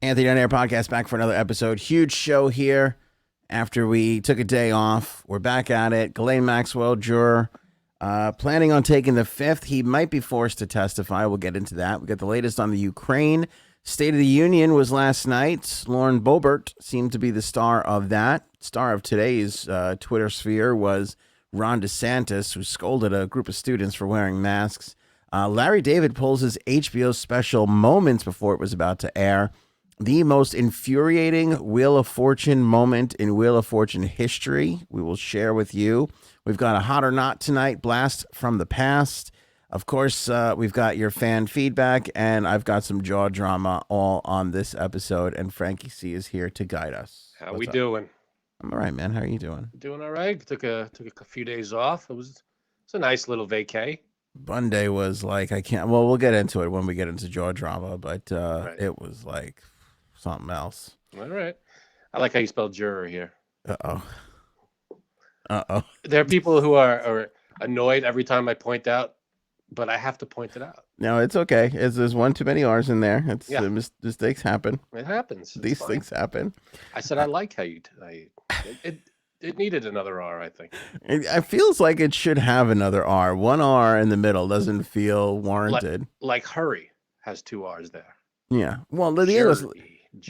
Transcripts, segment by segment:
Anthony on Air Podcast back for another episode. Huge show here after we took a day off. We're back at it. Ghislaine Maxwell Juror planning on taking the fifth. He might be forced to testify. We'll get into that. We got the latest on the Ukraine. State of the Union was last night. Lauren Boebert seemed to be the star of that. Star of today's Twitter sphere was Ron DeSantis, who scolded a group of students for wearing masks. Larry David pulls his HBO special moments before it was about to air. The most infuriating Wheel of Fortune moment in Wheel of Fortune history we will share with you. We've got a hot or not tonight, blast from the past. Of course, we've got your fan feedback, and I've got some jaw drama all on this episode, and Frankie C is here to guide us. How we doing? I'm all right, man. How are you doing? Doing all right. Took a few days off. It's a nice little vacay. Monday was like, well, we'll get into it when we get into jaw drama, but Right. It was like something else. All right. I like how you spelled juror here. Uh-oh. There are people who are annoyed every time I point out, but I have to point it out. No, it's okay. There's one too many R's in there. Mistakes happen. It happens. These things happen. I said I like how it needed another R, I think. It feels like it should have another R. One R in the middle doesn't feel warranted. Like hurry has two R's there. Yeah. Well, the English,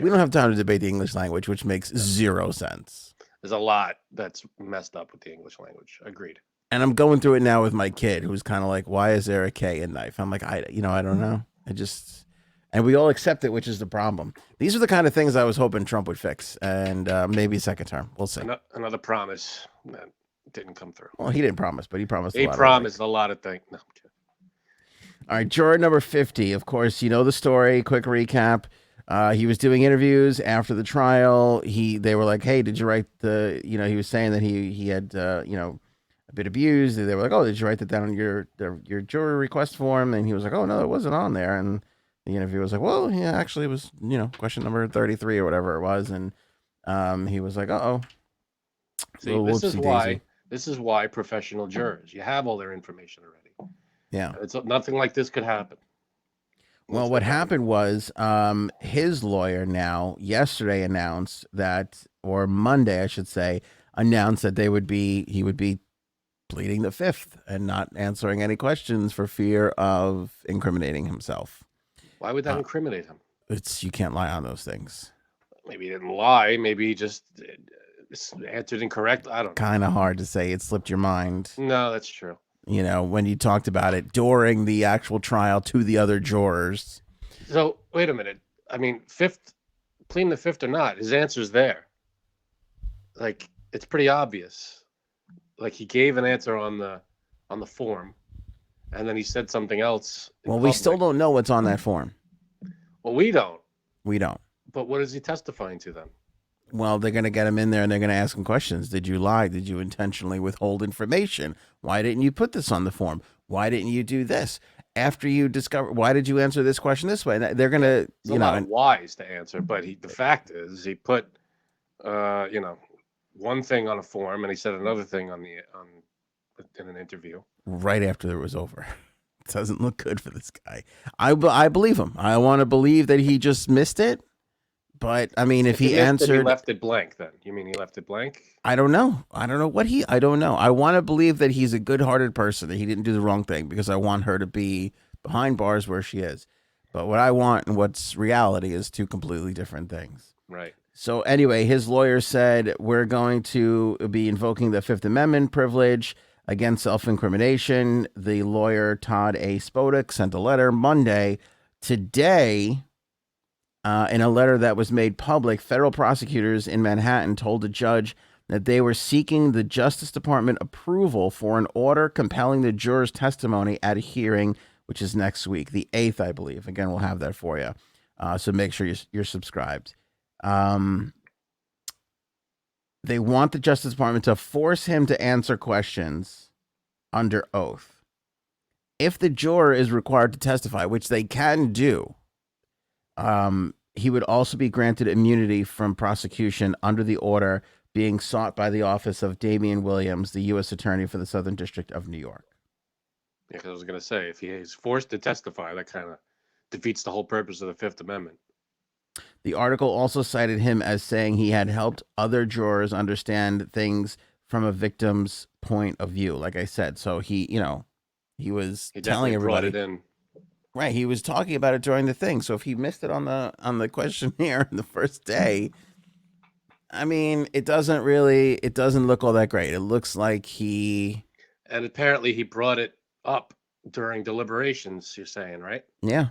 we don't have time to debate the English language, which makes zero sense. There's a lot that's messed up with the English language. Agreed. And I'm going through it now with my kid, who's kind of like, "Why is there a K in knife?" I'm like, I don't know. And we all accept it, which is the problem. These are the kind of things I was hoping Trump would fix, and maybe second term. We'll see. Another promise that didn't come through. Well, he didn't promise, but he promised. He promised a lot of things. No, I'm kidding. All right, juror number 50. Of course, you know the story. Quick recap. He was doing interviews after the trial. They were like, "Hey, did you write the?" He was saying that he had a bit abused. They were like, "Oh, did you write that down on your jury request form?" And he was like, "Oh no, it wasn't on there." And the interviewer was like, "Well, yeah, actually, it was question number 33 or whatever it was." And he was like, "Uh-oh." See, this is why professional jurors, you have all their information already. Yeah. It's nothing like this could happen. Well, what happened was his lawyer now yesterday announced that, or Monday, I should say, announced that he would be pleading the fifth and not answering any questions for fear of incriminating himself. Why would that incriminate him? You can't lie on those things. Maybe he didn't lie. Maybe he just answered incorrect. I don't know. Kind of hard to say. It slipped your mind. No, that's true. When you talked about it during the actual trial to the other jurors. So wait a minute. I mean, pleading the fifth or not, his answer's there. Like, it's pretty obvious. Like, he gave an answer on the form, and then he said something else. Well, we still don't know what's on that form. Well, we don't. We don't. But what is he testifying to then? Well, they're going to get him in there and they're going to ask him questions. Did you lie? Did you intentionally withhold information? Why didn't you put this on the form? Why didn't you do this? After you discover, why did you answer this question this way? They're going to, It's a lot of whys to answer, but the fact is he put, one thing on a form and he said another thing in an interview. Right after it was over. It doesn't look good for this guy. I believe him. I want to believe that he just missed it. But I mean, if he answered, he left it blank. Then you mean he left it blank? I don't know. I don't know. I want to believe that he's a good-hearted person, that he didn't do the wrong thing, because I want her to be behind bars where she is. But what I want and what's reality is two completely different things. Right. So anyway, his lawyer said, we're going to be invoking the Fifth Amendment privilege against self-incrimination. The lawyer, Todd A. Spodek, sent a letter Monday. Today, in a letter that was made public, federal prosecutors in Manhattan told the judge that they were seeking the Justice Department approval for an order compelling the jurors' testimony at a hearing, which is next week, the 8th, I believe. Again, we'll have that for you. So make sure you're subscribed. They want the Justice Department to force him to answer questions under oath. If the juror is required to testify, which they can do, he would also be granted immunity from prosecution under the order being sought by the office of Damian Williams, the U.S. Attorney for the Southern District of New York. Yeah, because I was going to say, if he is forced to testify, that kind of defeats the whole purpose of the Fifth Amendment. The article also cited him as saying he had helped other jurors understand things from a victim's point of view. Like I said, so he was He telling definitely brought everybody. it in. Right, he was talking about it during the thing. So if he missed it on the questionnaire the first day, I mean, it doesn't look all that great. It looks like he, And apparently he brought it up during deliberations, you're saying, right? yeah,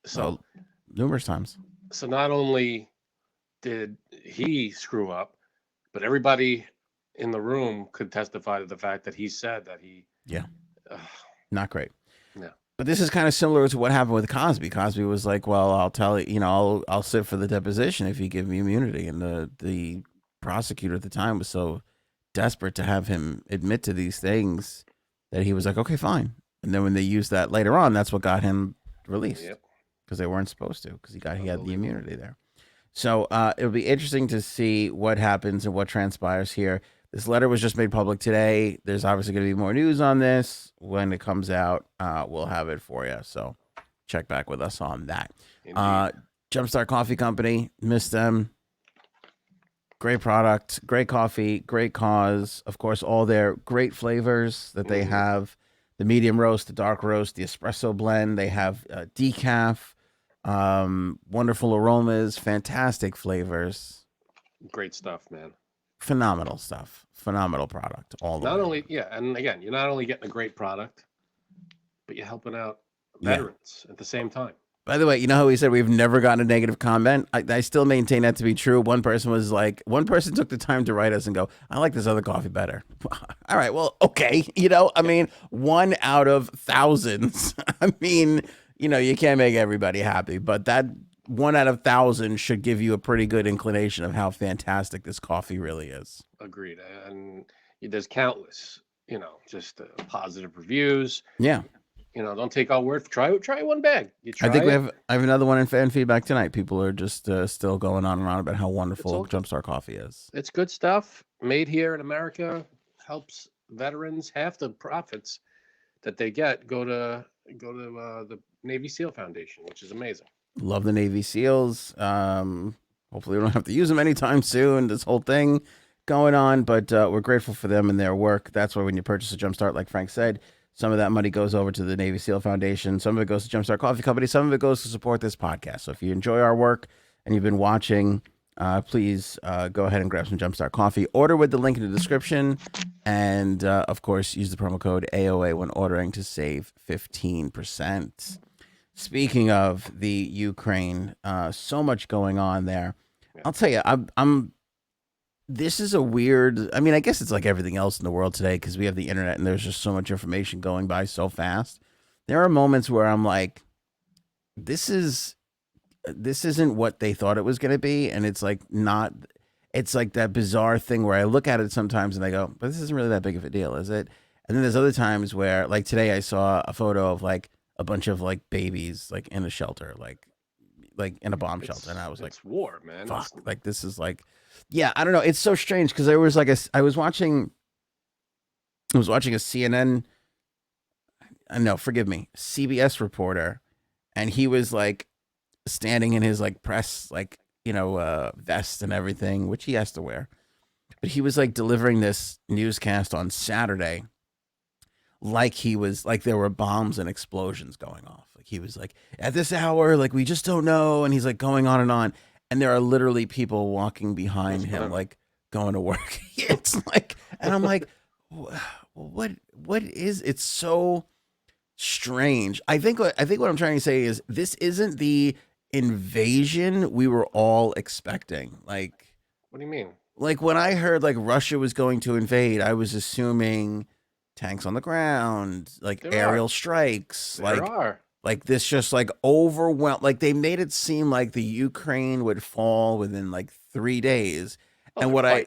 So numerous times. so not only did he screw up, but everybody in the room could testify to the fact that he said that he. Yeah, Uh, not great. no. But this is kind of similar to what happened with Cosby. Cosby was like, "Well, I'll tell you, I'll sit for the deposition if you give me immunity." And the prosecutor at the time was so desperate to have him admit to these things that he was like, "Okay, fine." And then when they used that later on, that's what got him released Yep. because they weren't supposed to because he had the immunity there. So it'll be interesting to see what happens and what transpires here. This letter was just made public today. There's obviously going to be more news on this when it comes out. We'll have it for you. So check back with us on that. Jumpstart Coffee Company, miss them. Great product, great coffee, great cause. Of course, all their great flavors that they have: the medium roast, the dark roast, the espresso blend. They have decaf. Wonderful aromas, fantastic flavors, Great stuff, man. phenomenal stuff, phenomenal product. Not only, and again, you're not only getting a great product, but you're helping out veterans at the same time. By the way, you know how we said we've never gotten a negative comment? I still maintain that to be true. One person took the time to write us and go, "I like this other coffee better." All right, well, okay. I mean, 1 out of thousands. I mean, you can't make everybody happy, but that 1 out of 1,000 should give you a pretty good inclination of how fantastic this coffee really is. Agreed. And there's countless, just positive reviews. Yeah. Don't take our word for try one bag. I think I have another one in fan feedback tonight. People are just still going on and on about how wonderful Jumpstart Coffee is. It's good stuff made here in America, helps veterans. Half the profits that they get go to the Navy SEAL Foundation, which is amazing. Love the Navy SEALs. Hopefully we don't have to use them anytime soon. This whole thing going on, but we're grateful for them and their work. That's why when you purchase a Jumpstart, like Frank said, some of that money goes over to the Navy SEAL Foundation. Some of it goes to Jumpstart Coffee Company. Some of it goes to support this podcast. So if you enjoy our work and you've been watching, please go ahead and grab some Jumpstart Coffee. Order with the link in the description. And, of course, use the promo code AOA when ordering to save 15%. Speaking of the Ukraine, so much going on there. I'll tell you, this is a weird, I mean, I guess it's like everything else in the world today because we have the internet and there's just so much information going by so fast. There are moments where I'm like, this isn't what they thought it was going to be. And it's like it's like that bizarre thing where I look at it sometimes and I go, but this isn't really that big of a deal, is it? And then there's other times where, like today, I saw a photo of like a bunch of like babies like in a shelter, like in a bomb shelter, and I was like, "It's war, man." Fuck! Like this is like, yeah, I don't know. It's so strange because there was like I was watching a CNN, no, forgive me, CBS reporter, and he was like standing in his like press vest and everything, which he has to wear, but he was like delivering this newscast on Saturday. Like he was like there were bombs and explosions going off. Like he was like at this hour, like we just don't know, and he's like going on and on. And there are literally people walking behind him, like going to work. It's like, and I'm like, what is? It's so strange. I think what I'm trying to say is this isn't the invasion we were all expecting. Like, what do you mean? Like when I heard like Russia was going to invade, I was assuming tanks on the ground, like aerial strikes, like this just like overwhelmed. Like they made it seem like the Ukraine would fall within like 3 days. And what I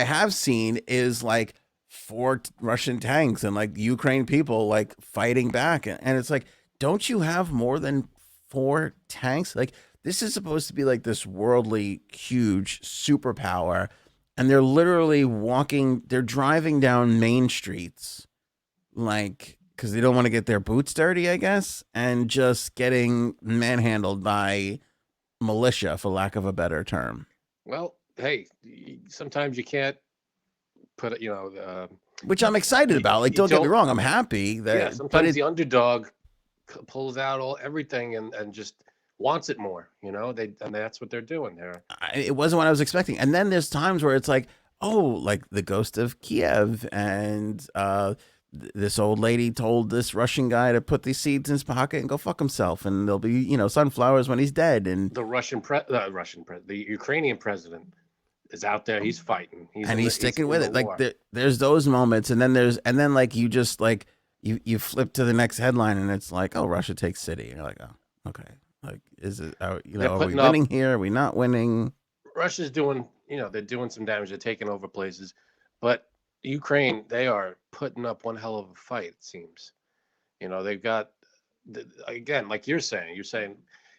have seen is like 4 Russian tanks and like Ukraine people like fighting back. And it's like, don't you have more than 4 tanks? Like this is supposed to be like this worldly, huge superpower. And they're literally they're driving down main streets, like, because they don't want to get their boots dirty, I guess, and just getting manhandled by militia, for lack of a better term. Well, hey, sometimes you can't put it, Which I'm excited about. Like, you don't get me don't. wrong, I'm happy Yeah, that, but sometimes the underdog pulls out everything and just wants it more. And that's what they're doing there. it wasn't what I was expecting. And then there's times where it's like, oh, like the ghost of Kiev, and this old lady told this Russian guy to put these seeds in his pocket and go fuck himself, and there'll be sunflowers when he's dead. And The Ukrainian president is out there. He's fighting. He's sticking with it. Like there's those moments, and then like you just like you flip to the next headline, and it's like, oh, Russia takes city. And you're like, oh, okay. Like, is it? Are we winning here? Are we not winning? Russia's doing, they're doing some damage. They're taking over places, but Ukraine, they are putting up one hell of a fight. It seems, they've got, again, like you're saying,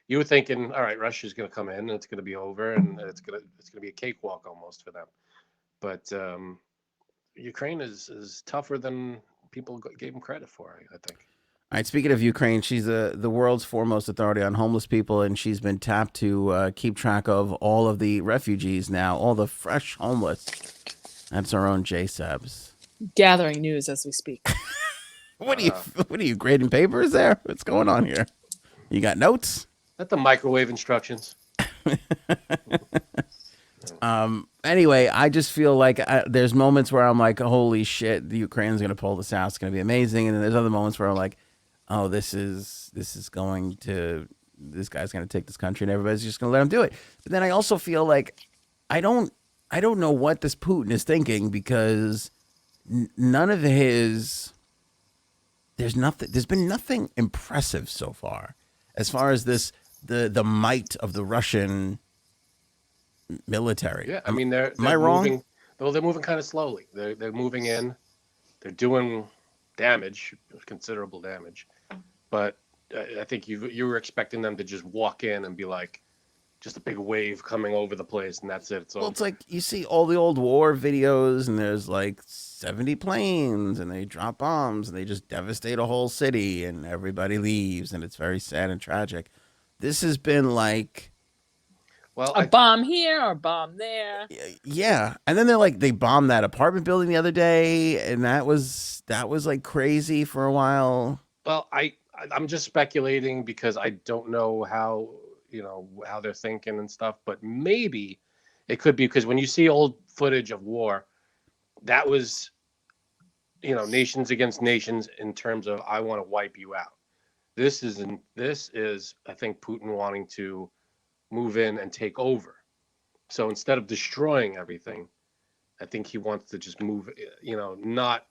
you were thinking, all right, Russia's going to come in and it's going to be over and it's going to be a cakewalk almost for them. But Ukraine is tougher than people gave them credit for, I think. All right, speaking of Ukraine, she's the world's foremost authority on homeless people, and she's been tapped to keep track of all of the refugees now, all the fresh homeless. That's our own J Sebs. Gathering news as we speak. What are you grading papers there? What's going on here? You got notes? Let the microwave instructions. Anyway, I just feel like there's moments where I'm like, holy shit, the Ukraine's going to pull this out. It's going to be amazing. And then there's other moments where I'm like, oh, this guy's going to take this country and everybody's just going to let him do it. But then I also feel like I don't know what this Putin is thinking, because none of there's been nothing impressive so far as as the might of the Russian military. Yeah, I mean, they're am I wrong? Moving, well, they're moving kind of slowly. They're moving in. They're doing damage, considerable damage. But I think you were expecting them to just walk in and be like, just a big wave coming over the place, and that's it. Well, it's like you see all the old war videos, and there's like 70 planes, and they drop bombs, and they just devastate a whole city, and everybody leaves, and it's very sad and tragic. This has been like, well, a bomb here or a bomb there. Yeah, and then they bombed that apartment building the other day, and that was like crazy for a while. Well, I'm just speculating because I don't know how they're thinking and stuff, but maybe it could be because when you see old footage of war, that was nations against nations in terms of, I want to wipe you out. This is I think Putin wanting to move in and take over. So instead of destroying everything, I think he wants to just move, not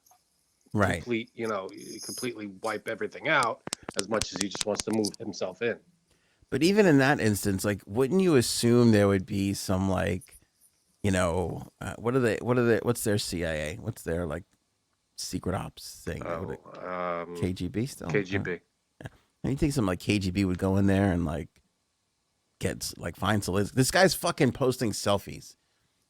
right, completely wipe everything out, as much as he just wants to move himself in. But even in that instance, like, wouldn't you assume there would be some like, what's their CIA? What's their like secret ops thing? KGB still? KGB. Yeah. And you think some like KGB would go in there and like find Zelensky? This guy's fucking posting selfies.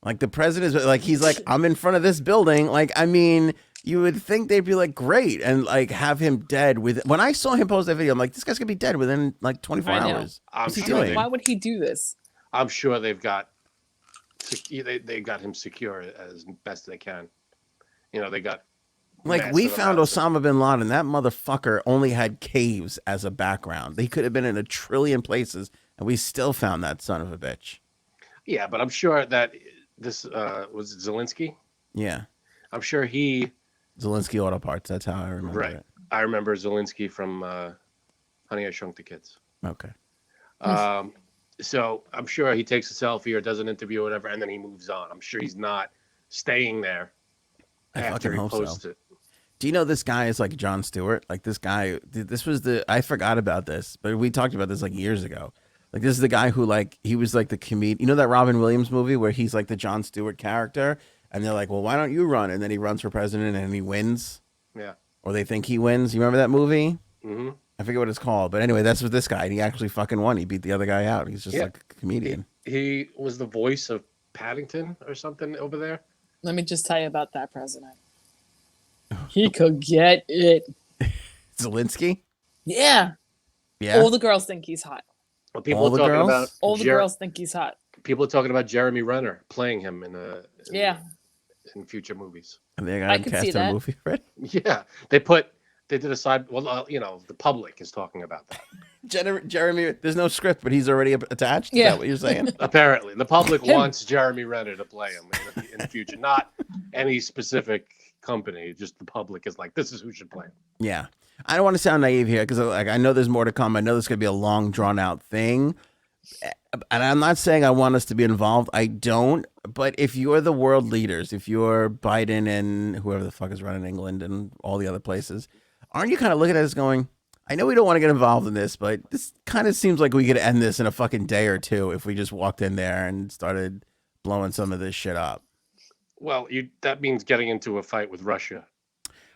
Like, the president is like, he's like, I'm in front of this building. Like, I mean, you would think they'd be like, great, and like have him dead when I saw him post that video, I'm like, this guy's gonna be dead within like 24 hours. What's he doing? Why would he do this? I'm sure they've got him secure as best they can. They got, like, we found Osama bin Laden. That motherfucker only had caves as a background. He could have been in a trillion places, and we still found that son of a bitch. Yeah, but I'm sure that this was Zelensky. Yeah, I'm sure Zelensky Auto Parts. That's how I remember it. I remember Zelensky from Honey, I Shrunk the Kids. Okay. So I'm sure he takes a selfie or does an interview or whatever, and then he moves on. I'm sure he's not staying there after he posts it. Do you know this guy is like Jon Stewart? Like, this guy, I forgot about this, but we talked about this like years ago. Like, this is the guy who, like, he was like the comedian. You know that Robin Williams movie where he's like the Jon Stewart character? And they're like, well, why don't you run? And then he runs for president and he wins. Yeah. Or they think he wins. You remember that movie? Mm-hmm. I forget what it's called. But anyway, that's what this guy. He actually fucking won. He beat the other guy out. He's just like a comedian. He was the voice of Paddington or something over there. Let me just tell you about that president. He could get it. Zelensky? Yeah. Yeah. All the girls think he's hot. Well, people All are the talking girls? about All the girls think he's hot. People are talking about Jeremy Renner playing him Yeah, in future movies. And they got I him could cast see in a that. movie, right? Yeah, they did a side. Well, the public is talking about that. Jeremy, there's no script, but he's already attached. Is Yeah. that what you're saying? Apparently, the public Him. wants Jeremy Renner to play him in the future, not any specific company. Just the public is like, this is who should play him. Yeah. I don't want to sound naive here because like I know there's more to come. I know this is going to be a long, drawn out thing. And I'm not saying I want us to be involved. I don't. But if you're the world leaders, if you're Biden and whoever the fuck is running England and all the other places, aren't you kind of looking at us going, I know we don't want to get involved in this, but this kind of seems like we could end this in a fucking day or two if we just walked in there and started blowing some of this shit up. Well, that means getting into a fight with Russia.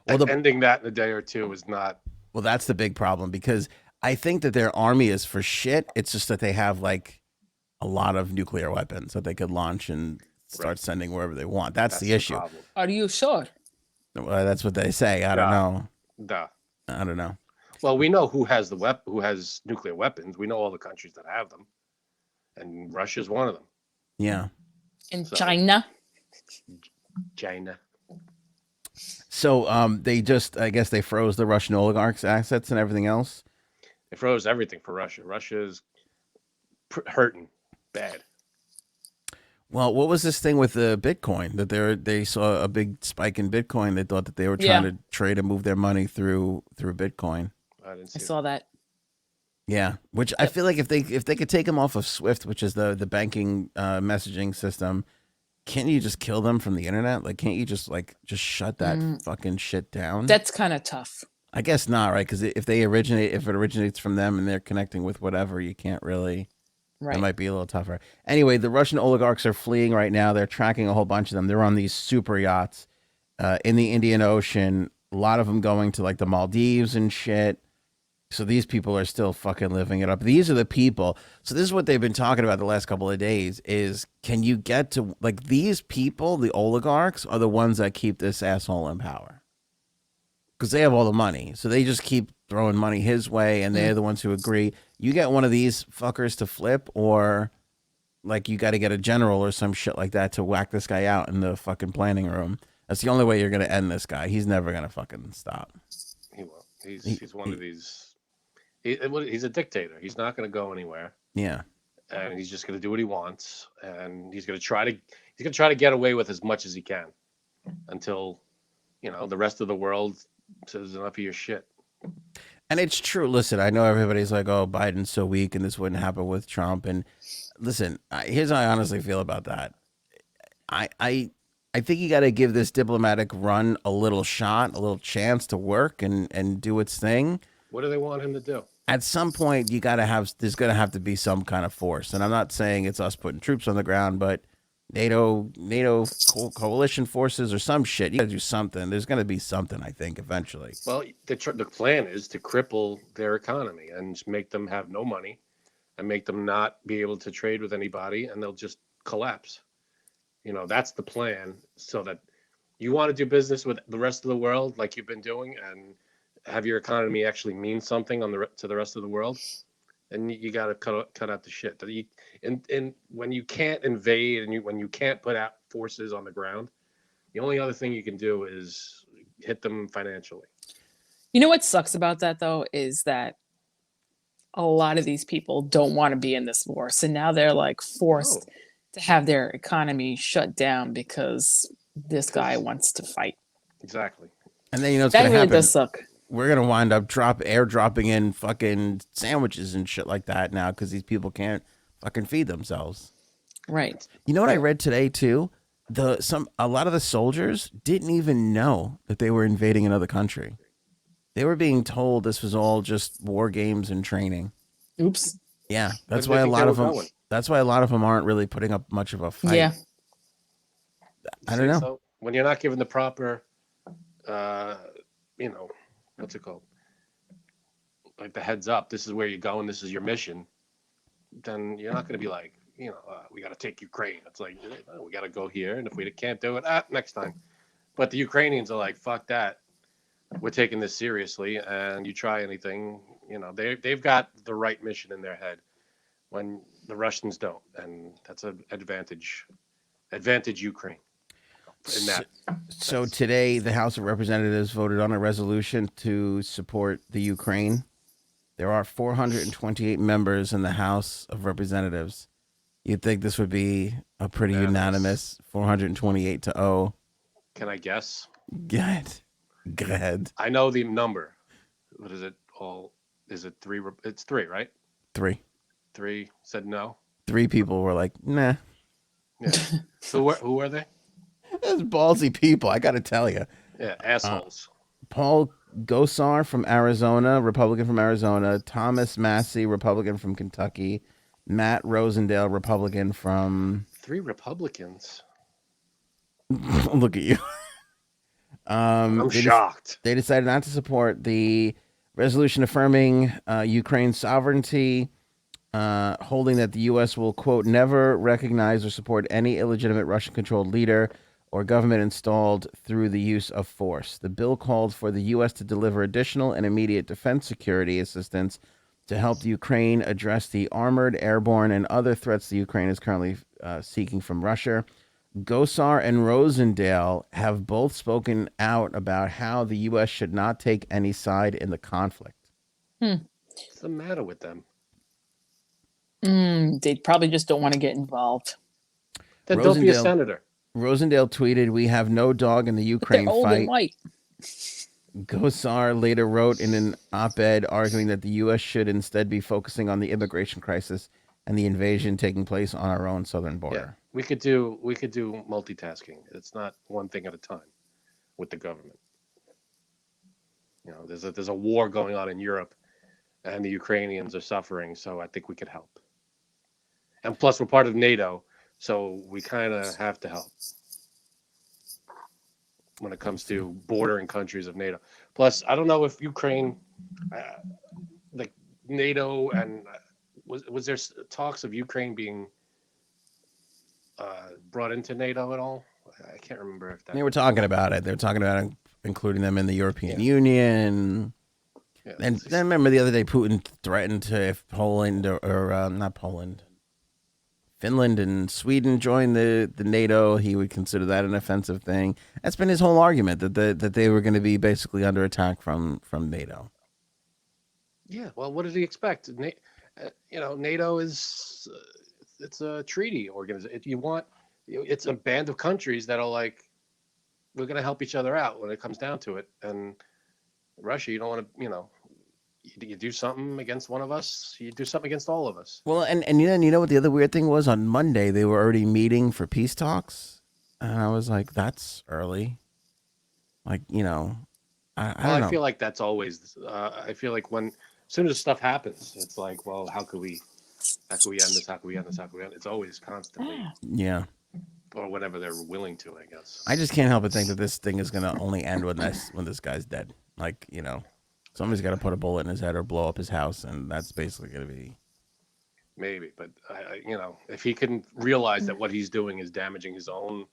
Well, ending that in a day or two is not. Well, that's the big problem because I think that their army is for shit. It's just that they have like a lot of nuclear weapons that they could launch and start sending wherever they want. That's the issue. Problem. Are you sure? Well, that's what they say. I don't know. Duh. I don't know. Well, we know who has who has nuclear weapons. We know all the countries that have them, and Russia's one of them. Yeah. In China. So they just, I guess they froze the Russian oligarchs' assets and everything else. They froze everything for Russia. Russia's hurting bad. Well, what was this thing with the Bitcoin that they saw a big spike in Bitcoin? They thought that they were trying to trade and move their money through Bitcoin. I saw that. Yeah, which I feel like if they could take them off of Swift, which is the banking messaging system, can't you just kill them from the internet? Like, can't you just shut that fucking shit down? That's kind of tough. I guess not, right? Because if it originates from them and they're connecting with whatever, you can't really. Right. It might be a little tougher. Anyway, the Russian oligarchs are fleeing right now. They're tracking a whole bunch of them. They're on these super yachts in the Indian Ocean. A lot of them going to like the Maldives and shit. So these people are still fucking living it up. These are the people. So this is what they've been talking about the last couple of days is, can you get to like these people, the oligarchs are the ones that keep this asshole in power. Because they have all the money. So they just keep throwing money his way and they're the ones who agree. You get one of these fuckers to flip, or like you got to get a general or some shit like that to whack this guy out in the fucking planning room. That's the only way you're going to end this guy. He's never going to fucking stop. He won't. He's one of these. He's a dictator. He's not going to go anywhere. Yeah. And he's just going to do what he wants, and he's going to try to get away with as much as he can until, the rest of the world says enough of your shit. And it's true. Listen, I know everybody's like, "Oh, Biden's so weak, and this wouldn't happen with Trump." And listen, here's how I honestly feel about that. I think you got to give this diplomatic run a little shot, a little chance to work and do its thing. What do they want him to do? At some point, there's going to have to be some kind of force. And I'm not saying it's us putting troops on the ground, but NATO coalition forces or some shit. You got to do something. There's going to be something, I think, eventually. Well, the plan is to cripple their economy and make them have no money and make them not be able to trade with anybody, and they'll just collapse. That's the plan, so that you want to do business with the rest of the world like you've been doing and have your economy actually mean something to the rest of the world. And you got to cut out the shit. And when you can't invade and when you can't put out forces on the ground, the only other thing you can do is hit them financially. You know what sucks about that, though, is that a lot of these people don't want to be in this war. So now they're like forced to have their economy shut down because this guy wants to fight. Exactly. And then what's that going to really happen. Does suck. We're going to wind up airdropping in fucking sandwiches and shit like that now because these people can't fucking feed themselves. Right. You know what I read today too? A lot of the soldiers didn't even know that they were invading another country. They were being told this was all just war games and training. Oops. Yeah, that's why a lot of them aren't really putting up much of a fight. Yeah. I don't know. So when you're not given the proper what's it called? Like the heads up, this is where you're going, this is your mission, then you're not going to be like, we got to take Ukraine. It's like, we got to go here. And if we can't do it, next time. But the Ukrainians are like, fuck that. We're taking this seriously. And you try anything, they've got the right mission in their head. when the Russians don't, and that's an advantage Ukraine in that. So today, the House of Representatives voted on a resolution to support the Ukraine. There are 428 members in the House of Representatives. You'd think this would be a pretty unanimous 428 to 0. Can I guess? Go ahead. I know the number. What is it? Is it 3? It's 3, right? 3. 3 said no. 3 people were like, nah. Yeah. Who are they? Those ballsy people, I got to tell you. Yeah, assholes. Paul Gosar from Arizona, Republican from Arizona. Thomas Massey, Republican from Kentucky. Matt Rosendale, Republican from... 3 Republicans. Look at you. I'm shocked. They decided not to support the resolution affirming Ukraine's sovereignty, holding that the U.S. will, quote, never recognize or support any illegitimate Russian-controlled leader or government installed through the use of force. The bill called for the U.S. to deliver additional and immediate defense security assistance to help the Ukraine address the armored, airborne, and other threats the Ukraine is currently seeking from Russia. Gosar and Rosendale have both spoken out about how the U.S. should not take any side in the conflict. What's the matter with them? They probably just don't want to get involved. Then don't be a senator. Rosendale tweeted, "We have no dog in the Ukraine old fight." and white. Gosar later wrote in an op-ed arguing that the U.S. should instead be focusing on the immigration crisis and the invasion taking place on our own southern border. Yeah, we could do multitasking. It's not one thing at a time with the government. You know, there's a war going on in Europe, and the Ukrainians are suffering. So I think we could help. And plus, we're part of NATO, so we kind of have to help when it comes to bordering countries of NATO. Plus, I don't know if Ukraine, like NATO, and was there talks of Ukraine being brought into NATO at all? I can't remember if that. They were talking about it. They were talking about including them in the European Union. Yeah, and I remember the other day Putin threatened to, if Poland or not Poland, Finland and Sweden joined the NATO, he would consider that an offensive thing. That's been his whole argument, that they were going to be basically under attack from NATO. Yeah, well, what did he expect? NATO is it's a treaty organization. It's a band of countries that are like, we're going to help each other out when it comes down to it. And Russia, you don't want to, you do something against one of us, you do something against all of us. Well, and you know what the other weird thing was? On Monday, they were already meeting for peace talks. And I was like, that's early. Like, I don't know. I feel like that's always, I feel like as soon as stuff happens, it's like, well, how could we end this? How could we end this? How could we end it? It's always constantly. Yeah. Or whatever they're willing to, I guess. I just can't help but think that this thing is going to only end when this guy's dead. Like, somebody's got to put a bullet in his head or blow up his house, and that's basically going to be. Maybe, but if he can realize that what he's doing is damaging his own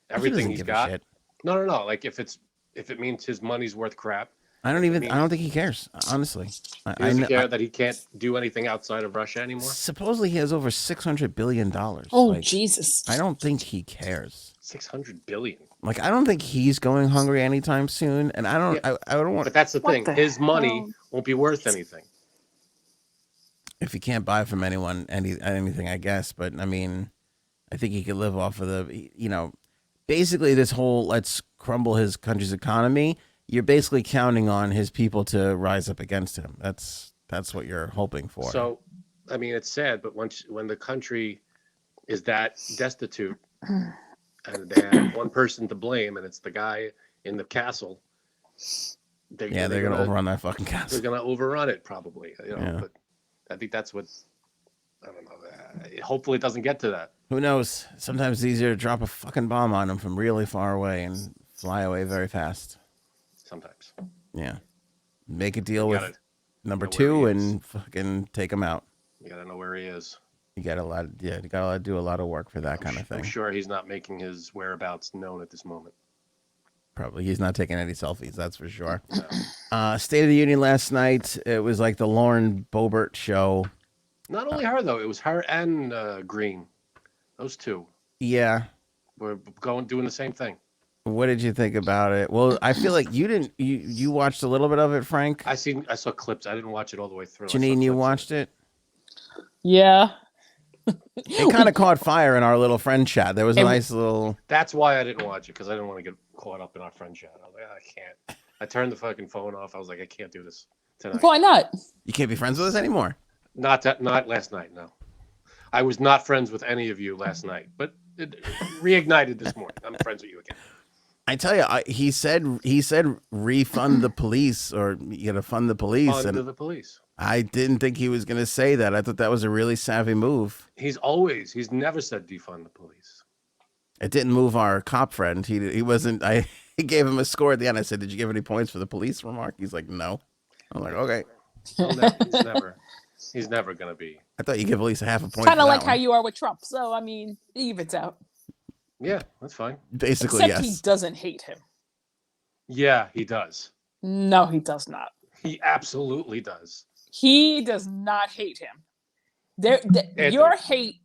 everything he's got. Shit. No. Like if it means his money's worth crap. I don't think he cares, honestly. He doesn't care that he can't do anything outside of Russia anymore? Supposedly he has over $600 billion. Oh, Jesus. I don't think he cares. $600 billion. Like, I don't think he's going hungry anytime soon, and I don't want. But that's the thing. His money won't be worth anything. If he can't buy from anyone anything, I guess. But I mean, I think he could live off of the, basically this whole let's crumble his country's economy. You're basically counting on his people to rise up against him. That's what you're hoping for. So, I mean, it's sad, but when the country is that destitute and they have one person to blame, and it's the guy in the castle, they're going to overrun that fucking castle. They're going to overrun it probably. But I think that's what, I don't know. Hopefully it doesn't get to that. Who knows? Sometimes it's easier to drop a fucking bomb on them from really far away and fly away very fast. Sometimes. Yeah. Make a deal with number 2 and fucking take him out. You gotta know where he is. You gotta do a lot of work for that kind of thing. I'm sure he's not making his whereabouts known at this moment. Probably. He's not taking any selfies, that's for sure. No. State of the Union last night, it was like the Lauren Boebert show. Not only her though, it was her and Green. Those two Yeah. were doing the same thing. What did you think about it? Well, I feel like you watched a little bit of it, Frank. I saw clips. I didn't watch it all the way through. Janine, you watched it? Yeah. It kind of caught fire in our little friend chat. There was a nice little. That's why I didn't watch it, because I didn't want to get caught up in our friend chat. I was like, I can't. I turned the fucking phone off. I was like, I can't do this tonight. Why not? You can't be friends with us anymore. Not last night. No, I was not friends with any of you last night, but it reignited this morning. I'm friends with you again. I tell you, he said refund the police, or you got to fund the police. Fund the police. I didn't think he was going to say that. I thought that was a really savvy move. He's never said defund the police. It didn't move our cop friend. He wasn't. He gave him a score at the end. I said, "Did you give any points for the police remark?" He's like, "No." I'm like, "Okay." He's never going to be. I thought you give at least half a point. Kind of like how you are with Trump. So I mean, it evens out. Yeah, that's fine. Basically, except yes. He doesn't hate him. Yeah, he does. No, he does not. He absolutely does. He does not hate him. Your hate.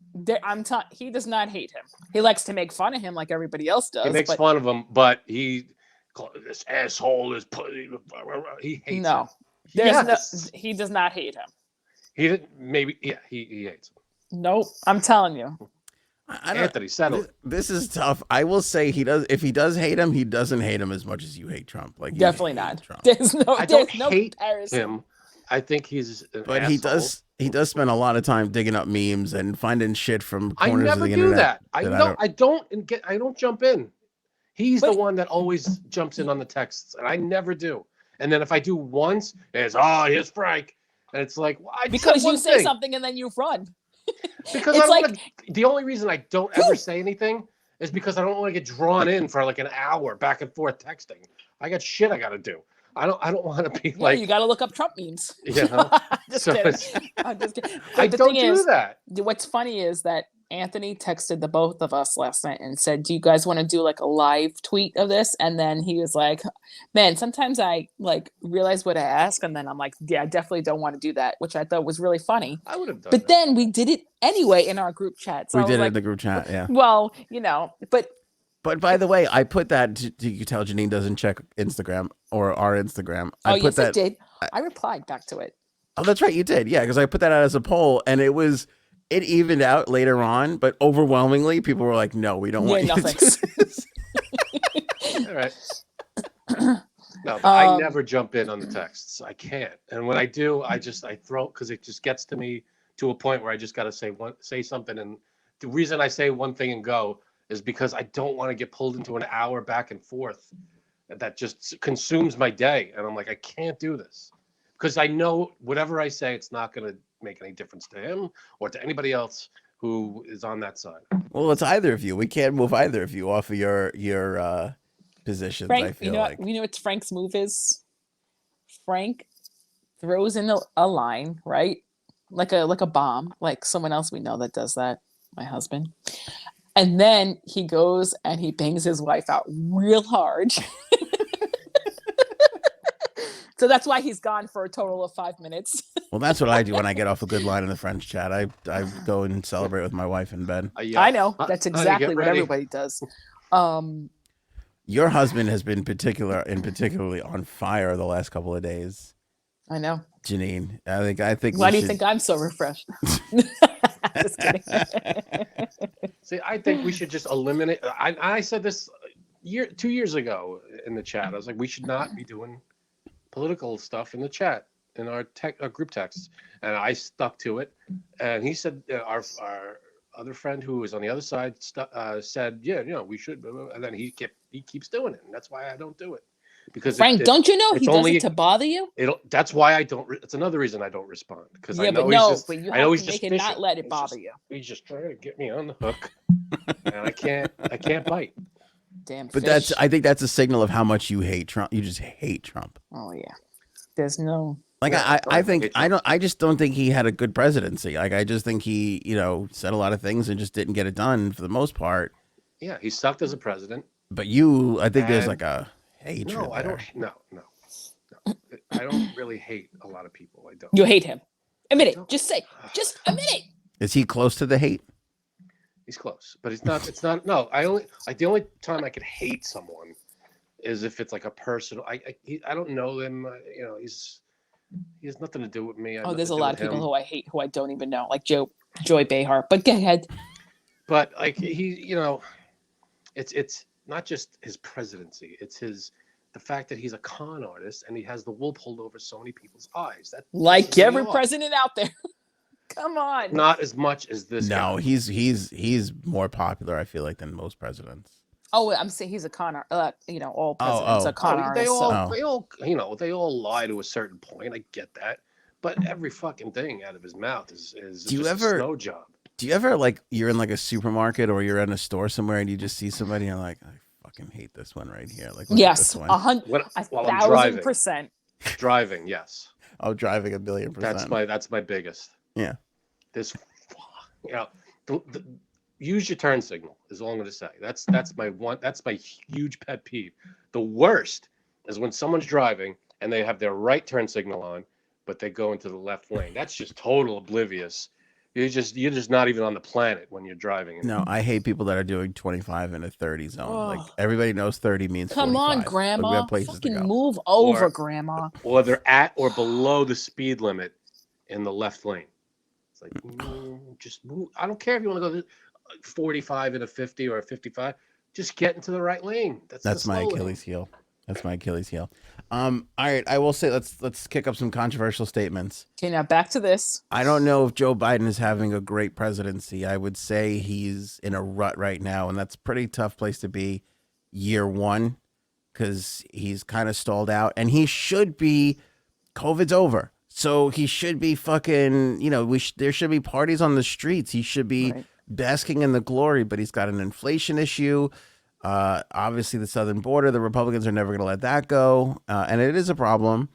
He does not hate him. He likes to make fun of him like everybody else does. He makes fun of him, but this asshole is. He hates him. He does not hate him. He didn't. Maybe. Yeah, he hates him. Nope. I'm telling you. Anthony, settle it. This is tough. I will say he does. If he does hate him, he doesn't hate him as much as you hate Trump. Like definitely not. Trump. I don't hate him. I think he's. But asshole. He does spend a lot of time digging up memes and finding shit from corners of the internet. I never do that. I don't jump in. He's the one that always jumps in on the texts, and I never do. And then if I do once, it's here's Frank, and it's like because you say something and then you run. Because it's the only reason I don't ever say anything is because I don't want to get drawn in for like an hour back and forth texting. I got shit I got to do. I don't want to be like. You got to look up Trump memes. You know? Just kidding. I'm just kidding. I don't do that. What's funny is that Anthony texted the both of us last night and said, "Do you guys want to do like a live tweet of this?" And then he was like, "Man, sometimes I like realize what I ask, and then I'm like, yeah, I definitely don't want to do that," which I thought was really funny. I would have done. But then we did it anyway in our group chat. So we did it in the group chat, yeah. Well, But by the way, I put that. You can tell Janine doesn't check Instagram or our Instagram. I did. I replied back to it. Oh, that's right, you did. Yeah, because I put that out as a poll, and it evened out later on, but overwhelmingly, people were like, "No, we don't want you to do this." All right. No, but I never jump in on the texts. I can't, and when I do, I throw because it just gets to me to a point where I just got to say something. And the reason I say one thing and go is because I don't want to get pulled into an hour back and forth that just consumes my day. And I'm like, I can't do this because I know whatever I say, it's not going to make any difference to him or to anybody else who is on that side. Well, it's either of you. We can't move either of you off of your positions. Frank, I feel like. You know what Frank's move is? Frank throws in a line, right? Like a bomb, like someone else we know that does that. My husband. And then he goes and he bangs his wife out real hard. So that's why he's gone for a total of 5 minutes. Well, that's what I do when I get off a good line in the French chat. I go and celebrate with my wife in bed. I know. That's exactly what everybody does. Your husband has been particularly on fire the last couple of days. I know. Janine, I think. Why do you think I'm so refreshed? Just kidding. See, I think we should just eliminate. I said this 2 years ago in the chat. I was like, we should not be doing political stuff in the chat in our group texts, and I stuck to it. And he said, our other friend who was on the other side said, yeah, we should. And then he keeps doing it, and that's why I don't do it. Because Frank, don't you know he does it to bother you? That's why I don't. It's another reason I don't respond because I know but you have to make it not let it bother you. He's just trying to get me on the hook, and I can't bite. Damn. But fish. I think that's a signal of how much you hate Trump. You just hate Trump. Oh yeah. There's no. Like I just don't think he had a good presidency. Like I just think he, said a lot of things and just didn't get it done for the most part. Yeah, he sucked as a president. But I think there's like a hatred. No, I don't. No. I don't really hate a lot of people. I don't. You hate him. Admit it. Just admit it. Is he close to the hate? He's close, but it's not. No, the only time I could hate someone is if it's like a personal. I don't know him. He has nothing to do with me. There's a lot of people who I hate who I don't even know, like Joy Behar. But go ahead. But like it's not just his presidency. It's the fact that he's a con artist and he has the wool pulled over so many people's eyes. Like every president out there. Come on. Not as much as this guy. No, he's more popular, I feel like, than most presidents. Oh, I'm saying he's a con artist. All presidents are con artists. They all lie to a certain point. I get that. But every fucking thing out of his mouth is a snow job. Do you ever, like, you're in like a supermarket or you're in a store somewhere and you just see somebody and you're like, I fucking hate this one right here. Like, yes, 1,000%. Driving, yes. Oh, driving 1,000,000%. That's my biggest. Yeah. This, use your turn signal is all I'm going to say. That's my huge pet peeve. The worst is when someone's driving and they have their right turn signal on, but they go into the left lane. That's just total oblivious. You're just not even on the planet when you're driving. No, I hate people that are doing 25 in a 30 zone. Like, everybody knows 30 means 45. Come on, Grandma. We have places fucking to go. move over, Grandma. Or they're at or below the speed limit in the left lane. It's like, just move. I don't care if you want to go 45 in a 50 or a 55. Just get into the right lane. That's my Achilles heel. That's my Achilles heel. All right, I will say let's kick up some controversial statements. Okay, now back to this. I don't know if Joe Biden is having a great presidency. I would say he's in a rut right now, and that's a pretty tough place to be year one because he's kind of stalled out, and he should be. COVID's over, so he should be fucking. There should be parties on the streets. He should be basking in the glory, but he's got an inflation issue. Obviously, the southern border, the Republicans are never going to let that go. And it is a problem.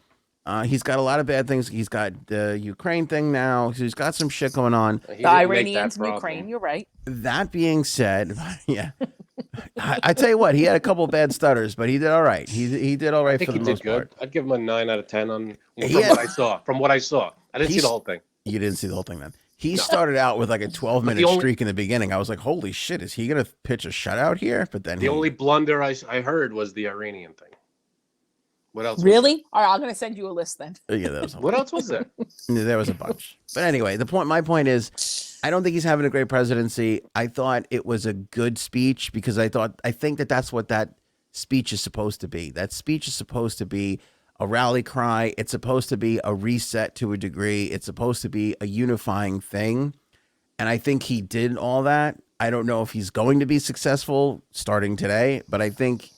He's got a lot of bad things. He's got the Ukraine thing now. So he's got some shit going on. The Iranians in Ukraine, you're right. That being said, yeah. I tell you what, he had a couple of bad stutters, but he did all right. He did all right for the most part. I'd give him a 9 out of 10 from what I saw. I didn't see the whole thing. You didn't see the whole thing then. He started out with like a 12-minute streak in the beginning. I was like, holy shit, is he going to pitch a shutout here? But then the only blunder I heard was the Iranian thing. What else? Really? All right, I'm going to send you a list then. Yeah, that was what else was there? There was a bunch. But anyway, my point is, I don't think he's having a great presidency. I thought it was a good speech because I think that's what that speech is supposed to be. That speech is supposed to be a rally cry. It's supposed to be a reset to a degree. It's supposed to be a unifying thing. And I think he did all that. I don't know if he's going to be successful starting today, but I think,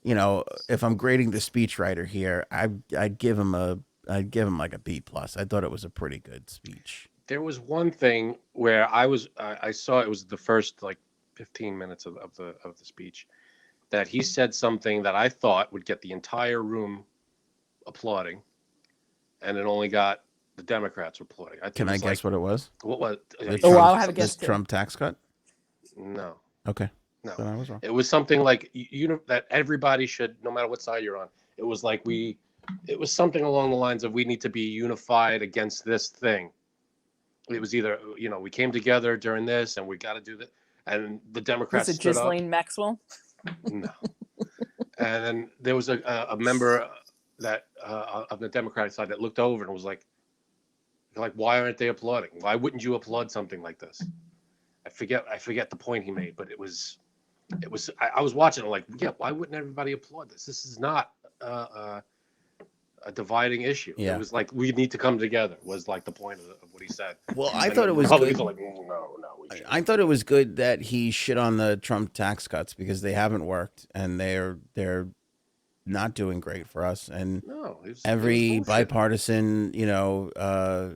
if I'm grading the speechwriter here, I'd give him like a B+. I thought it was a pretty good speech. There was one thing where I saw it was the first like 15 minutes of the speech that he said something that I thought would get the entire room applauding, and it only got the Democrats applauding. Can I guess what it was? What was? I'll have a guess. Trump tax cut? No. Okay. No. Then I was wrong. It was something like that everybody should, no matter what side you're on. It was like it was something along the lines of we need to be unified against this thing. It was either we came together during this and we got to do that, and the Democrats. Was it Ghislaine Maxwell? No. And then there was a member that of the Democratic side that looked over and was like, why aren't they applauding? Why wouldn't you applaud something like this? I forget the point he made, but it was I was watching it like, yeah, why wouldn't everybody applaud this? This is not a dividing issue. Yeah. It was like we need to come together was like the point of what he said. Well, I thought it was good. Like, no, I thought it was good that he shit on the Trump tax cuts because they haven't worked and they're not doing great for us. And every bipartisan,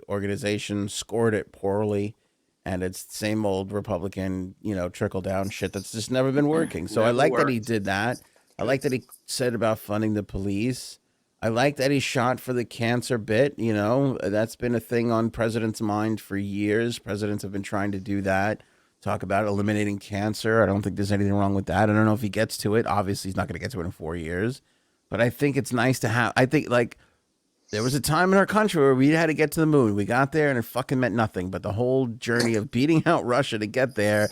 organization scored it poorly. And it's the same old Republican, trickle down shit that's just never been working. So I like that he did that. I like that he said about funding the police. I like that he shot for the cancer bit. That's been a thing on presidents' mind for years. Presidents have been trying to do that, talk about eliminating cancer. I don't think there's anything wrong with that. I don't know if he gets to it. Obviously, he's not going to get to it in 4 years. But I think it's nice to have. I think There was a time in our country where we had to get to the moon. We got there and it fucking meant nothing. But the whole journey of beating out Russia to get there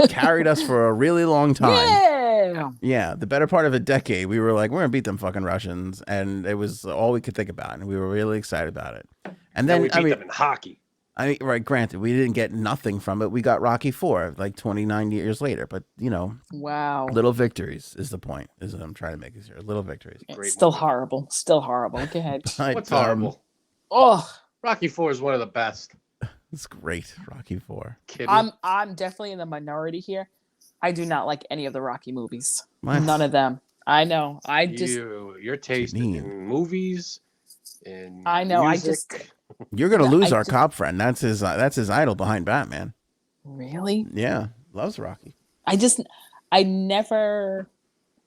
carried us for a really long time. Yeah. Yeah, the better part of a decade. We were like, we're going to beat them fucking Russians. And it was all we could think about. And we were really excited about it. And then we beat them in hockey. Right, granted, we didn't get nothing from it. We got Rocky IV like 29 years later. But, wow. Little victories is the point, is what I'm trying to make this here. Little victories. It's still horrible. Still horrible. Go ahead. What's horrible? Rocky IV is one of the best. It's great, Rocky IV. I'm definitely in the minority here. I do not like any of the Rocky movies. What? None of them. I know. Your taste in movies, in I know. music. You're gonna lose our cop friend. That's his idol behind Batman. Really? Yeah, loves Rocky. I never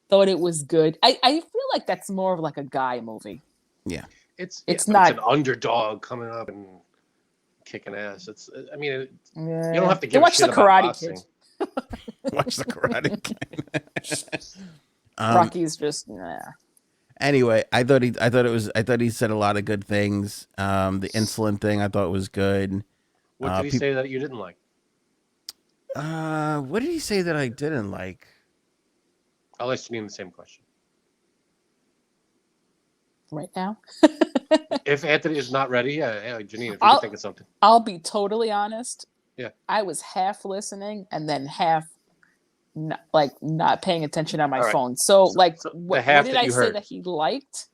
thought it was good. I feel like that's more of like a guy movie. Yeah. It's not an underdog coming up and kicking ass. You don't have to They give watch a shit the about Karate boxing. Kid. Watch the Karate Kid. Rocky's just nah. Anyway, I thought he said a lot of good things. The insulin thing I thought was good. What did he say that you didn't like? What did he say that I didn't like? I'll ask Janine the same question. Right now? If Anthony is not ready, Janine, if you can think of something. I'll be totally honest. Yeah. I was half listening and then half not paying attention on my phone. So what did I say that he liked?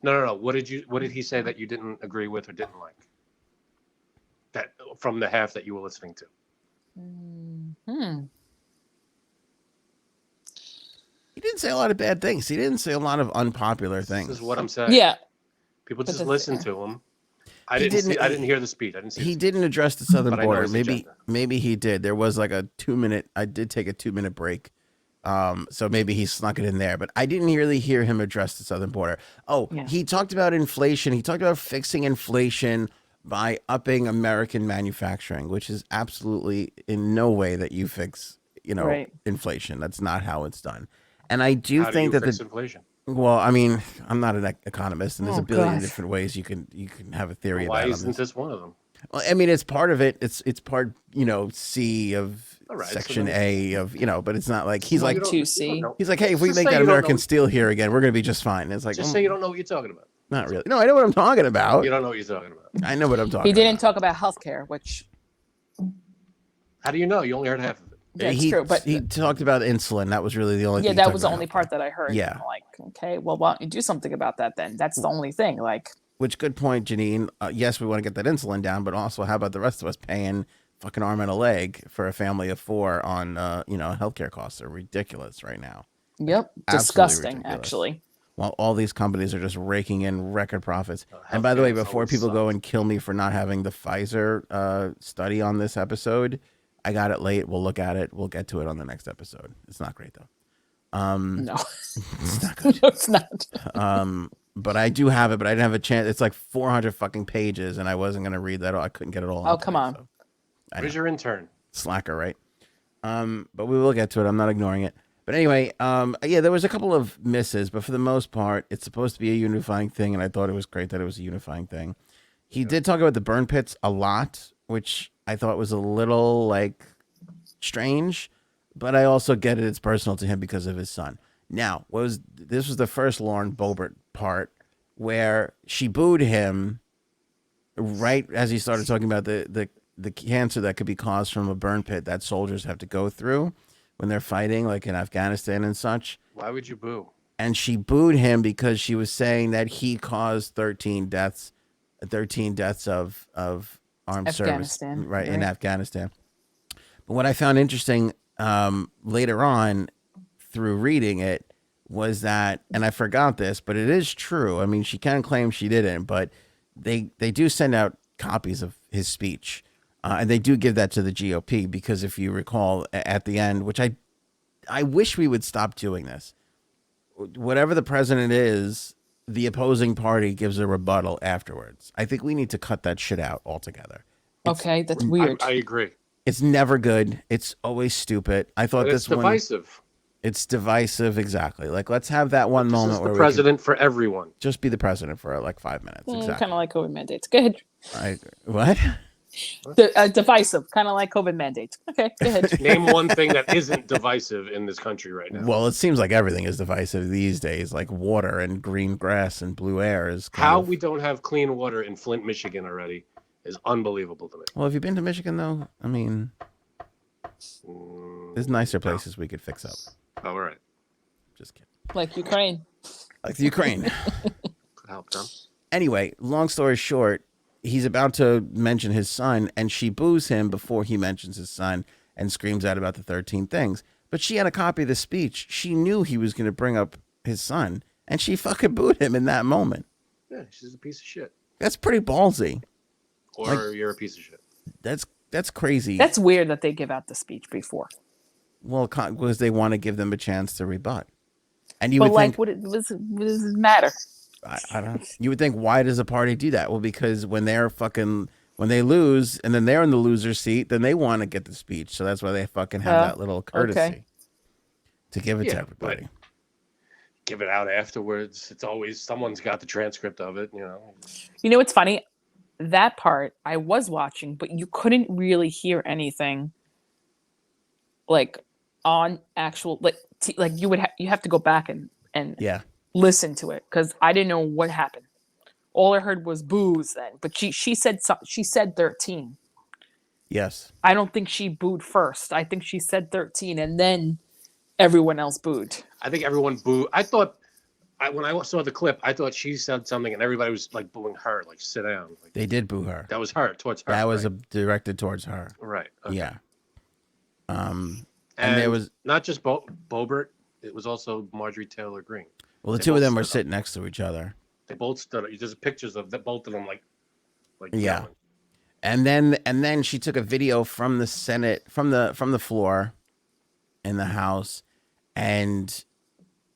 No. What did he say that you didn't agree with or didn't like? That from the half that you were listening to. He didn't say a lot of bad things. He didn't say a lot of unpopular things. This is what I'm saying. Yeah. People just listen to him. I didn't hear the speech. I didn't see. He didn't address the southern border. Agenda. Maybe he did. There was like a 2-minute. I did take a 2-minute break. So maybe he snuck it in there, but I didn't really hear him address the southern border. He talked about inflation. He talked about fixing inflation by upping American manufacturing, which is absolutely in no way that you fix, inflation. That's not how it's done. And I do think that inflation. Well, I mean, I'm not an economist, and there's a billion different ways you can have a theory about it. Why isn't this one of them? Well, I mean, it's part of it. It's part, C of Section A of, but it's not like he's like 2C. He's like, hey, if we make that American steel here again, we're going to be just fine. And it's like, just say you don't know what you're talking about. Not really. No, I know what I'm talking about. You don't know what you're talking about. I know what I'm talking about. He didn't talk about healthcare, which. How do you know? You only heard half of it. That's true, but he talked about insulin. That was really the only thing. Yeah, that was the only part that I heard. Yeah. I'm like, okay, well, why don't you do something about that then? That's the only thing. Which, good point, Janine. Yes, we want to get that insulin down, but also how about the rest of us paying fucking arm and a leg for a family of 4 on, healthcare costs are ridiculous right now. Yep. Disgusting, ridiculous. Actually. Well, all these companies are just raking in record profits. And by the way, before people go and kill me for not having the Pfizer study on this episode, I got it late. We'll look at it. We'll get to it on the next episode. It's not great, though. No. It's not good. No, it's not. But I do have it, but I didn't have a chance. It's like 400 fucking pages, and I wasn't going to read that all. I couldn't get it all. Oh, come on. So where's your intern? Slacker, right? But we will get to it. I'm not ignoring it. But anyway, there was a couple of misses, but for the most part, it's supposed to be a unifying thing, and I thought it was great that it was a unifying thing. He did talk about the burn pits a lot, which I thought was a little, strange, but I also get it. It's personal to him because of his son. Now, this was the first Lauren Boebert part where she booed him right as he started talking about the cancer that could be caused from a burn pit that soldiers have to go through when they're fighting, like in Afghanistan and such. Why would you boo? And she booed him because she was saying that he caused 13 deaths of armed service in Afghanistan. But what I found interesting later on through reading it was that, and I forgot this, but it is true. I mean, she can claim she didn't, but they do send out copies of his speech. And they do give that to the GOP because if you recall at the end, which I wish we would stop doing this. Whatever the president is, the opposing party gives a rebuttal afterwards. I think we need to cut that shit out altogether. Okay, that's weird. I agree. It's never good. It's always stupid. I thought but this it's divisive. It's divisive, exactly. Like, let's have that one This moment is the where president for everyone. we can just be the president for like 5 minutes. Exactly. Kind of like COVID mandates. Go ahead. What? Divisive, kind of like COVID mandates. Okay, go ahead. Name one thing that isn't divisive in this country right now. Well, it seems like everything is divisive these days, like water and green grass and blue air is we don't have clean water in Flint, Michigan already is unbelievable to me. Well, have you been to Michigan though? I mean, there's nicer places we could fix up. Oh, all right. Just kidding. Like Ukraine. Like the Ukraine. Could help them. Anyway, long story short, he's about to mention his son, and she boos him before he mentions his son and screams out about the 13 things. But she had a copy of the speech. She knew he was going to bring up his son, and she fucking booed him in that moment. Yeah, she's a piece of shit. That's pretty ballsy. Or you're a piece of shit. That's crazy. That's weird that they give out the speech before. Well, because they want to give them a chance to rebut. And you But would like, think, what does it matter? I don't. You would think, why does a party do that? Well, because when they lose and then they're in the loser seat, then they want to get the speech. So that's why they fucking have that little courtesy to give it to everybody. Give it out afterwards. It's always someone's got the transcript of it. You know what's funny? That part I was watching, but you couldn't really hear anything. Like on actual like you have to go back and listen to it because I didn't know what happened. All I heard was boos then, but she said 13. Yes. I don't think she booed first. I think she said 13 and then everyone else booed. I think everyone booed. I thought when I saw the clip, I thought she said something and everybody was like booing her, like sit down. Like, they did boo her. That was her towards her. That was directed towards her. Right. Okay. Yeah. And there was not just Boebert, it was also Marjorie Taylor Greene. Well, the two of them were sitting next to each other. They both stood up. There's pictures of both of them like yeah. Yelling. And then she took a video from the Senate from the floor in the House, and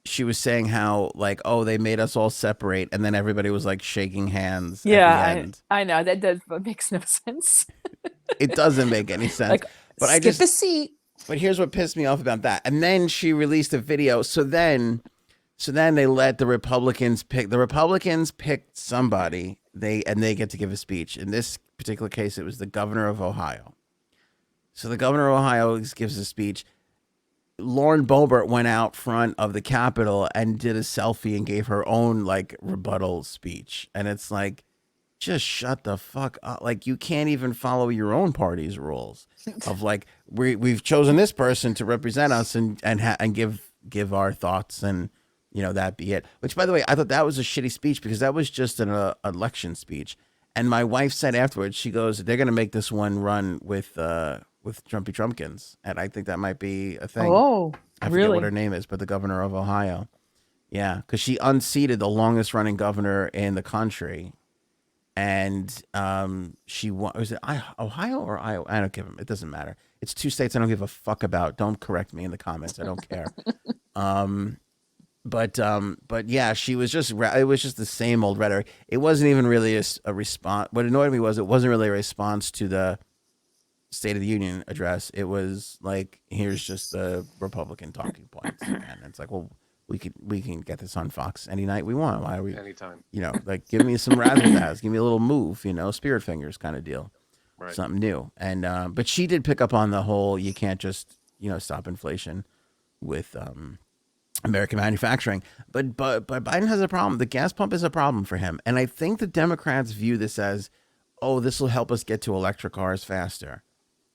she was saying how like, oh, they made us all separate, and then everybody was like shaking hands. Yeah, I know that makes no sense. It doesn't make any sense. Like, but skip a seat. But here's what pissed me off about that. And then she released a video. So then they let the Republicans pick. The Republicans picked somebody. They get to give a speech. In this particular case, it was the governor of Ohio. So the governor of Ohio gives a speech. Lauren Boebert went out front of the Capitol and did a selfie and gave her own like rebuttal speech. And it's like, just shut the fuck up. Like, you can't even follow your own party's rules of like, we've chosen this person to represent us and give our thoughts, and that be it. Which, by the way, I thought that was a shitty speech because that was just an election speech. And my wife said afterwards, she goes, they're going to make this one run with Trumpy Trumpkins. And I think that might be a thing. Oh, I forget what her name is, but the governor of Ohio. Yeah, because she unseated the longest running governor in the country. And she was it Ohio or Iowa? I don't give them. It doesn't matter. It's two states I don't give a fuck about. Don't correct me in the comments. I don't care. But yeah, she was just. It was just the same old rhetoric. It wasn't even really a response. What annoyed me was it wasn't really a response to the State of the Union address. It was like, here's just the Republican talking points, and it's like, well, we can get this on Fox any night we want. Why are we? Anytime. Like, give me some razzle-dazzle, give me a little move, spirit fingers kind of deal, right. Something new. And but she did pick up on the whole, you can't just stop inflation with American manufacturing. But Biden has a problem. The gas pump is a problem for him, and I think the Democrats view this as, oh, this will help us get to electric cars faster.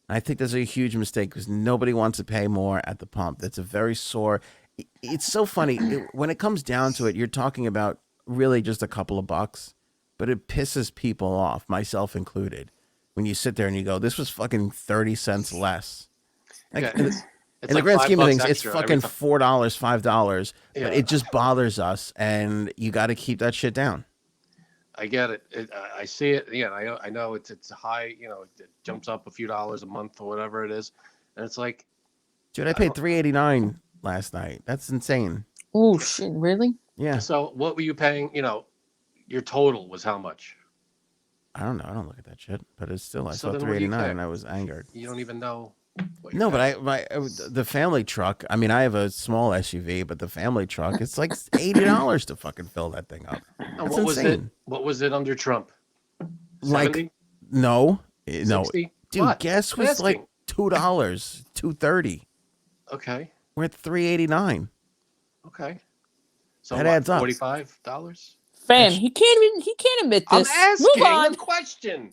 And I think that's a huge mistake because nobody wants to pay more at the pump. That's a very sore. It's so funny. When it comes down to it, you're talking about really just a couple of bucks, but it pisses people off, myself included, when you sit there and you go, this was fucking 30 cents less. Like, yeah, in like the grand scheme of things, it's fucking $4, $5, yeah. But it just bothers us, and you got to keep that shit down. I get it. I see it. Yeah, I know it's high. It jumps up a few dollars a month or whatever it is, and it's like, dude, I paid $3.89 last night. That's insane. Oh shit! Really? Yeah. So what were you paying? Your total was how much? I don't know. I don't look at that shit. But it's still, I saw then what do you $3.89 pay? and I was angered. You don't even know. what you're No, but asking. the family truck. I mean, I have a small SUV, but the family truck, it's like $80 to fucking fill that thing up. And That's what was it? insane. What was it under Trump? Like 70? no, 60? dude, What? gas I'm was like asking. $2, $2.30. Okay. We're at $3.89. Okay. So That what, adds up. $45? Fam, he can't admit I'm this. asking Move on. a question.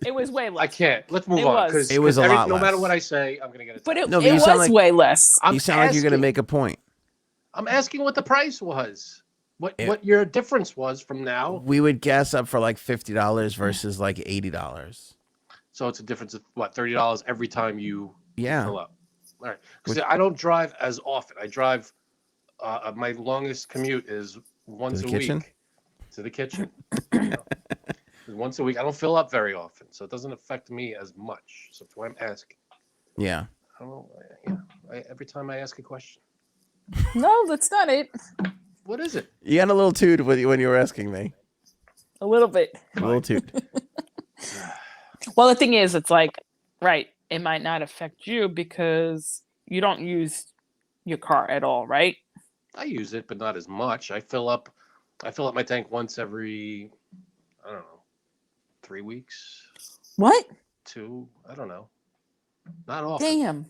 It was way less. I can't. Let's move It on was. because It was a lot no matter less. what I say, I'm gonna get it. But it, No, but it you sound was like- way less. You sound like you're gonna make a point. I'm asking what the price was. What your difference was from now. We would gas up for like $50 versus like $80. So it's a difference of what, $30 every time you Yeah. fill up. All right. Because I don't drive as often. I drive. My longest commute is once the a kitchen? week to the kitchen. You know? Once a week. I don't fill up very often, so it doesn't affect me as much. So that's why I'm asking. Yeah. I don't know. Yeah. Every time I ask a question, No, that's not it. what is it? You had a little toot when you were asking me. A little bit. A little toot. Well, the thing is, it's like, right, it might not affect you because you don't use your car at all, right? I use it, but not as much. I fill up my tank once every, I don't know, 3 weeks, What? 2. I don't know. Not often. Damn.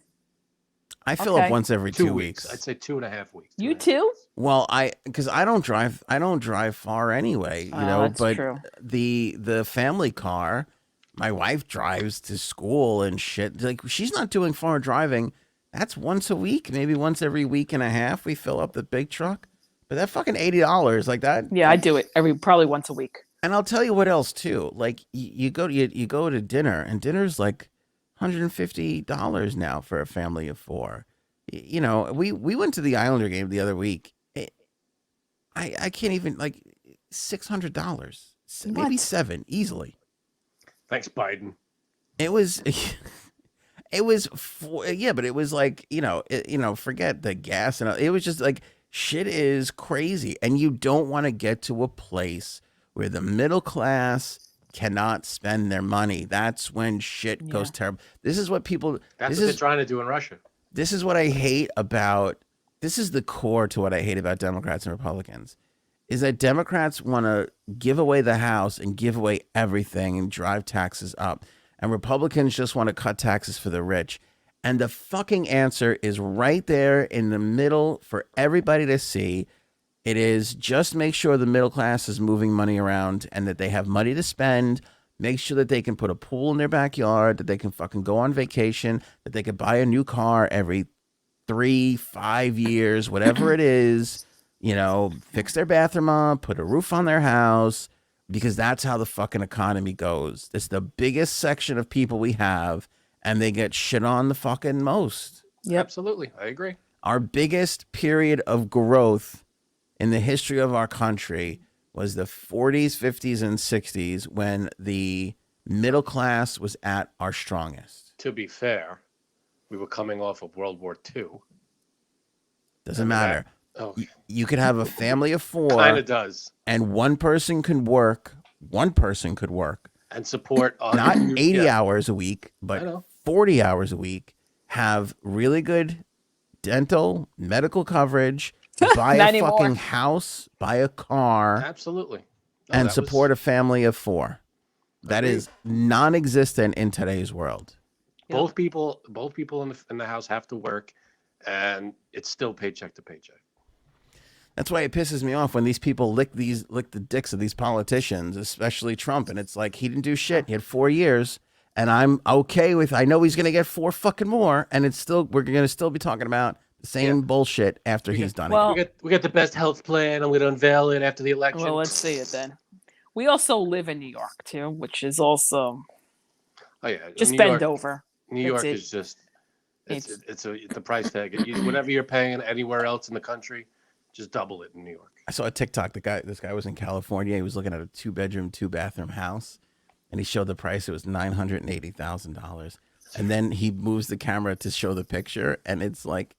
I fill up Okay. once every 2 weeks. I'd say 2.5 weeks. You 2.5 too? weeks. Well, because I don't drive far anyway, Oh, you know. that's But true. the family car, my wife drives to school and shit. Like she's not doing far driving. That's once a week, maybe once every week and a half. We fill up the big truck. But that fucking $80 like that. Yeah, I do it probably once a week. And I'll tell you what else too. Like you go to dinner, and dinner's like $150 now for a family of 4. You know, we went to the Islander game the other week. I can't even, like, $600, maybe What? 7 easily. Thanks, Biden. It was. It was but it was like, forget the gas and it was just like shit is crazy, and you don't want to get to a place where the middle class cannot spend their money. That's when shit goes terrible. This is what people. That's what they're trying to do in Russia. This is what I hate about. This is the core to what I hate about Democrats and Republicans, is that Democrats want to give away the House and give away everything and drive taxes up. And Republicans just want to cut taxes for the rich. And the fucking answer is right there in the middle for everybody to see. It is just make sure the middle class is moving money around and that they have money to spend. Make sure that they can put a pool in their backyard, that they can fucking go on vacation, that they can buy a new car every 3-5 years, whatever it is, fix their bathroom up, put a roof on their house, because that's how the fucking economy goes. It's the biggest section of people we have, and they get shit on the fucking most. Yep. Absolutely. I agree. Our biggest period of growth in the history of our country was the 40s, 50s, and 60s, when the middle class was at our strongest. To be fair, we were coming off of World War II. Doesn't matter. Oh, You could have a family of 4. kind of does. And one person could work. And support Not 80 yeah. hours a week, I but know. 40 hours a week. Have really good dental, medical coverage. Buy Not a anymore. fucking house. Buy a car. Absolutely. And support a family of 4. That Agreed. is non-existent in today's world. Both people in the house have to work, and it's still paycheck to paycheck. That's why it pisses me off when these people lick the dicks of these politicians, especially Trump. And it's like, he didn't do shit. He had 4 years, and I'm okay with. I know he's gonna get 4 fucking more, and we're gonna still be talking about the same bullshit after he's done it. We got the best health plan. I'm gonna unveil it after the election. Well, let's see it then. We also live in New York too, which is also just New bend York, over. New York is just it's the price tag. Whatever you're paying anywhere else in the country, just double it in New York. I saw a TikTok. This guy was in California. He was looking at a 2-bedroom, 2-bathroom house, and he showed the price. It was $980,000. And then he moves the camera to show the picture, and it's like,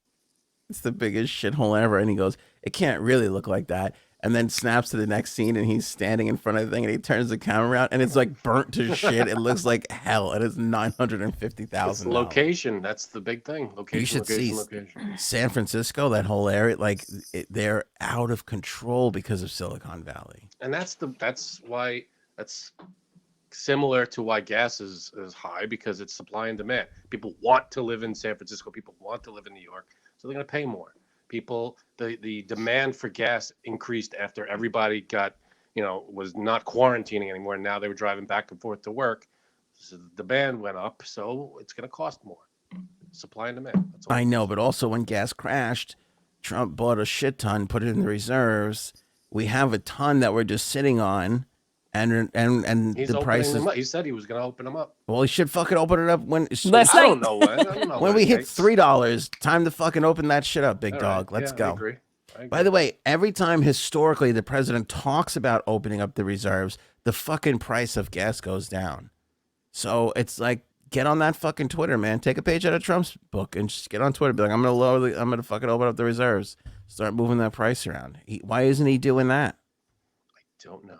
it's the biggest shithole ever. And he goes, it can't really look like that. and then snaps to the next scene, and he's standing in front of the thing, and he turns the camera around, and it's like burnt to shit. It looks like hell. It is $950,000. Location. That's the big thing. Location. You should see location. San Francisco, that whole area, like they're out of control because of Silicon Valley. And that's why that's similar to why gas is high, because it's supply and demand. People want to live in San Francisco. People want to live in New York, so they're going to pay more. People, the demand for gas increased after everybody was not quarantining anymore, and now they were driving back and forth to work. So the demand went up, so it's going to cost more. Supply and demand. That's all I know, but also when gas crashed, Trump bought a shit ton, put it in the reserves. We have a ton that we're just sitting on. And he's the price is. He said he was going to open them up. Well, he should fucking open it up when. I don't know when. When we hit $3, time to fucking open that shit up, big all dog. Right. Let's go. I agree. By the way, every time historically the president talks about opening up the reserves, the fucking price of gas goes down. So it's like, get on that fucking Twitter, man. Take a page out of Trump's book and just get on Twitter. Be like, I'm gonna fucking open up the reserves. Start moving that price around. Why isn't he doing that? I don't know.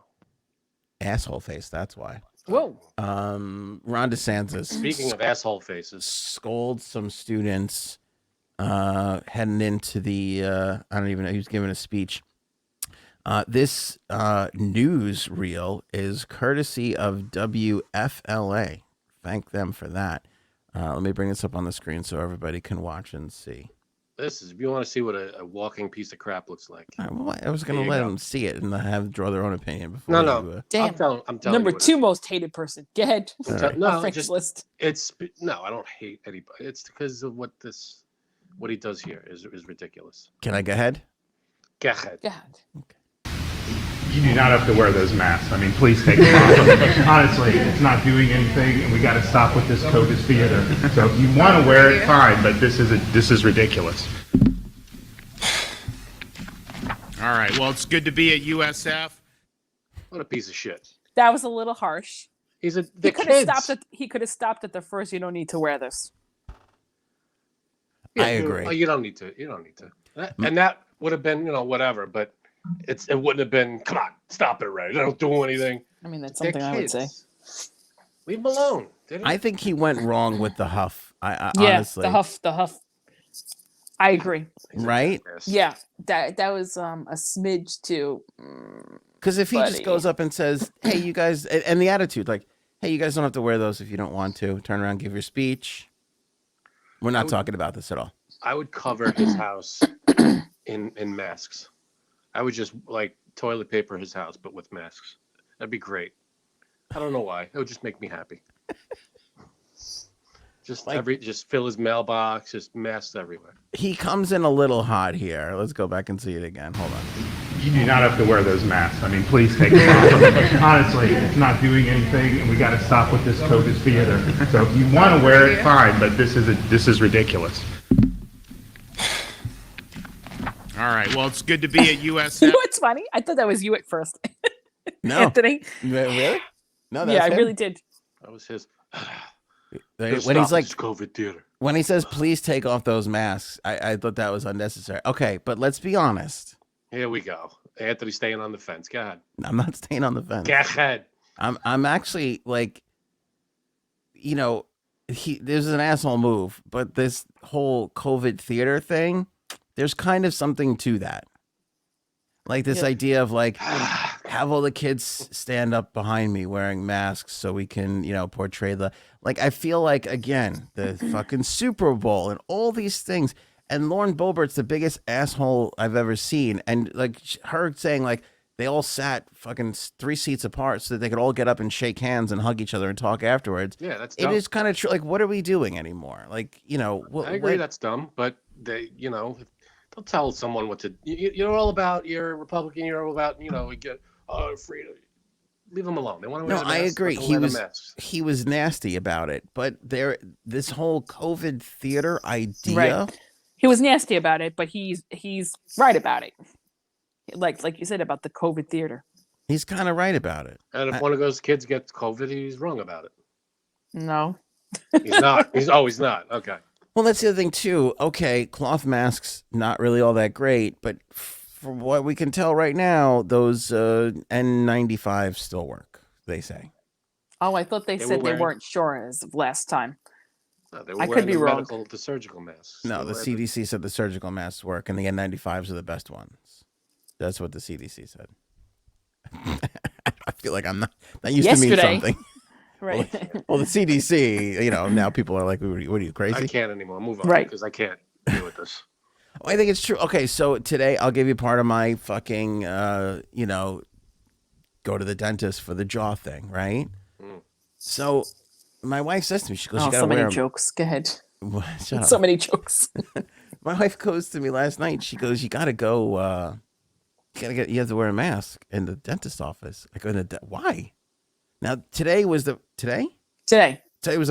Asshole face. That's why. Whoa. Ron DeSantis. Speaking of asshole faces, scolded some students heading into the. I don't even know. He was giving a speech. This news reel is courtesy of WFLA. Thank them for that. Let me bring this up on the screen so everybody can watch and see. this is if you want to see what a walking piece of crap looks like. I was going to let them see it and draw their own opinion before. No. Damn. I'm telling Number you two most hated person. Go ahead. Right. No, list. it's no. I don't hate anybody. It's because of what he does here is ridiculous. Can I go ahead? Go ahead. Go ahead. You do not have to wear those masks. I mean, please take them off. Honestly, it's not doing anything, and we got to stop with this COVID theater. So if you want to wear it, fine, but this is ridiculous. All right. Well, it's good to be at USF. What a piece of shit. That was a little harsh. He could have stopped at the first. You don't need to wear this. I agree. You don't need to. And that would have been, whatever. But it wouldn't have been. Come on, stop it already. They don't do anything. I mean, that's something I would say. Leave them alone. I think he went wrong with the huff. Honestly. The huff. I agree. Right? Yeah, that was a smidge too. Because if he just goes up and says, "Hey, you guys," and the attitude, like, "Hey, you guys don't have to wear those if you don't want to. Turn around, give your speech." We're not talking about this at all. I would cover his house in masks. I would just toilet paper his house, but with masks. That'd be great. I don't know why. It would just make me happy. Just fill his mailbox, just masks everywhere. He comes in a little hot here. Let's go back and see it again. Hold on. You do not have to wear those masks. I mean, please take them off. Honestly, it's not doing anything, and we got to stop with this COVID theater. So if you want to wear it, fine, but this is ridiculous. All right. Well, it's good to be at USF. You know what's funny? I thought that was you at first. No. Anthony. Really? No, that's yeah, him? I really did. That was his. When he's like, COVID theater. when he says, "Please take off those masks," I thought that was unnecessary. Okay, but let's be honest. Here we go. Anthony staying on the fence. Go ahead. I'm not staying on the fence. Go ahead. I'm actually there's an asshole move, but this whole COVID theater thing, there's kind of something to that. Like this idea of have all the kids stand up behind me wearing masks so we can, portray I feel like, again, the fucking Super Bowl and all these things. And Lauren Boebert's the biggest asshole I've ever seen. And her saying they all sat fucking 3 seats apart so that they could all get up and shake hands and hug each other and talk afterwards. Yeah, that's dumb. It is kind of true. What are we doing anymore? I agree that's dumb, but they'll tell someone what to. You're all about. You're a Republican. You're all about. We get freedom. Leave them alone. They want to wear the I masks, agree. He was nasty about it, but this whole COVID theater idea. Right. He was nasty about it, but he's right about it. Like you said about the COVID theater. He's kind of right about it. And if one of those kids gets COVID, he's wrong about it. No. He's not. He's not. Okay. Well, that's the other thing too. Okay, cloth masks not really all that great, but from what we can tell right now, those N95 still work, they say. Oh, I thought they said they weren't sure as of last time. No, they were I wearing could be wrong. the surgical masks. No, the CDC said the surgical masks work, and the N95s are the best ones. That's what the CDC said. I feel like I'm not. That used to mean something. Right. Well, the CDC, now people are like, what are you, crazy? I can't anymore. Move on. Right. Because I can't deal with this. I think it's true. Okay, so today I'll give you part of my fucking, go to the dentist for the jaw thing, right? Mm. So my wife says to me, she goes, you gotta so many wear jokes. Go ahead. Shut up. So many jokes. My wife goes to me last night. She goes, you gotta go, you have to wear a mask in the dentist office. I go, why? Now, today was the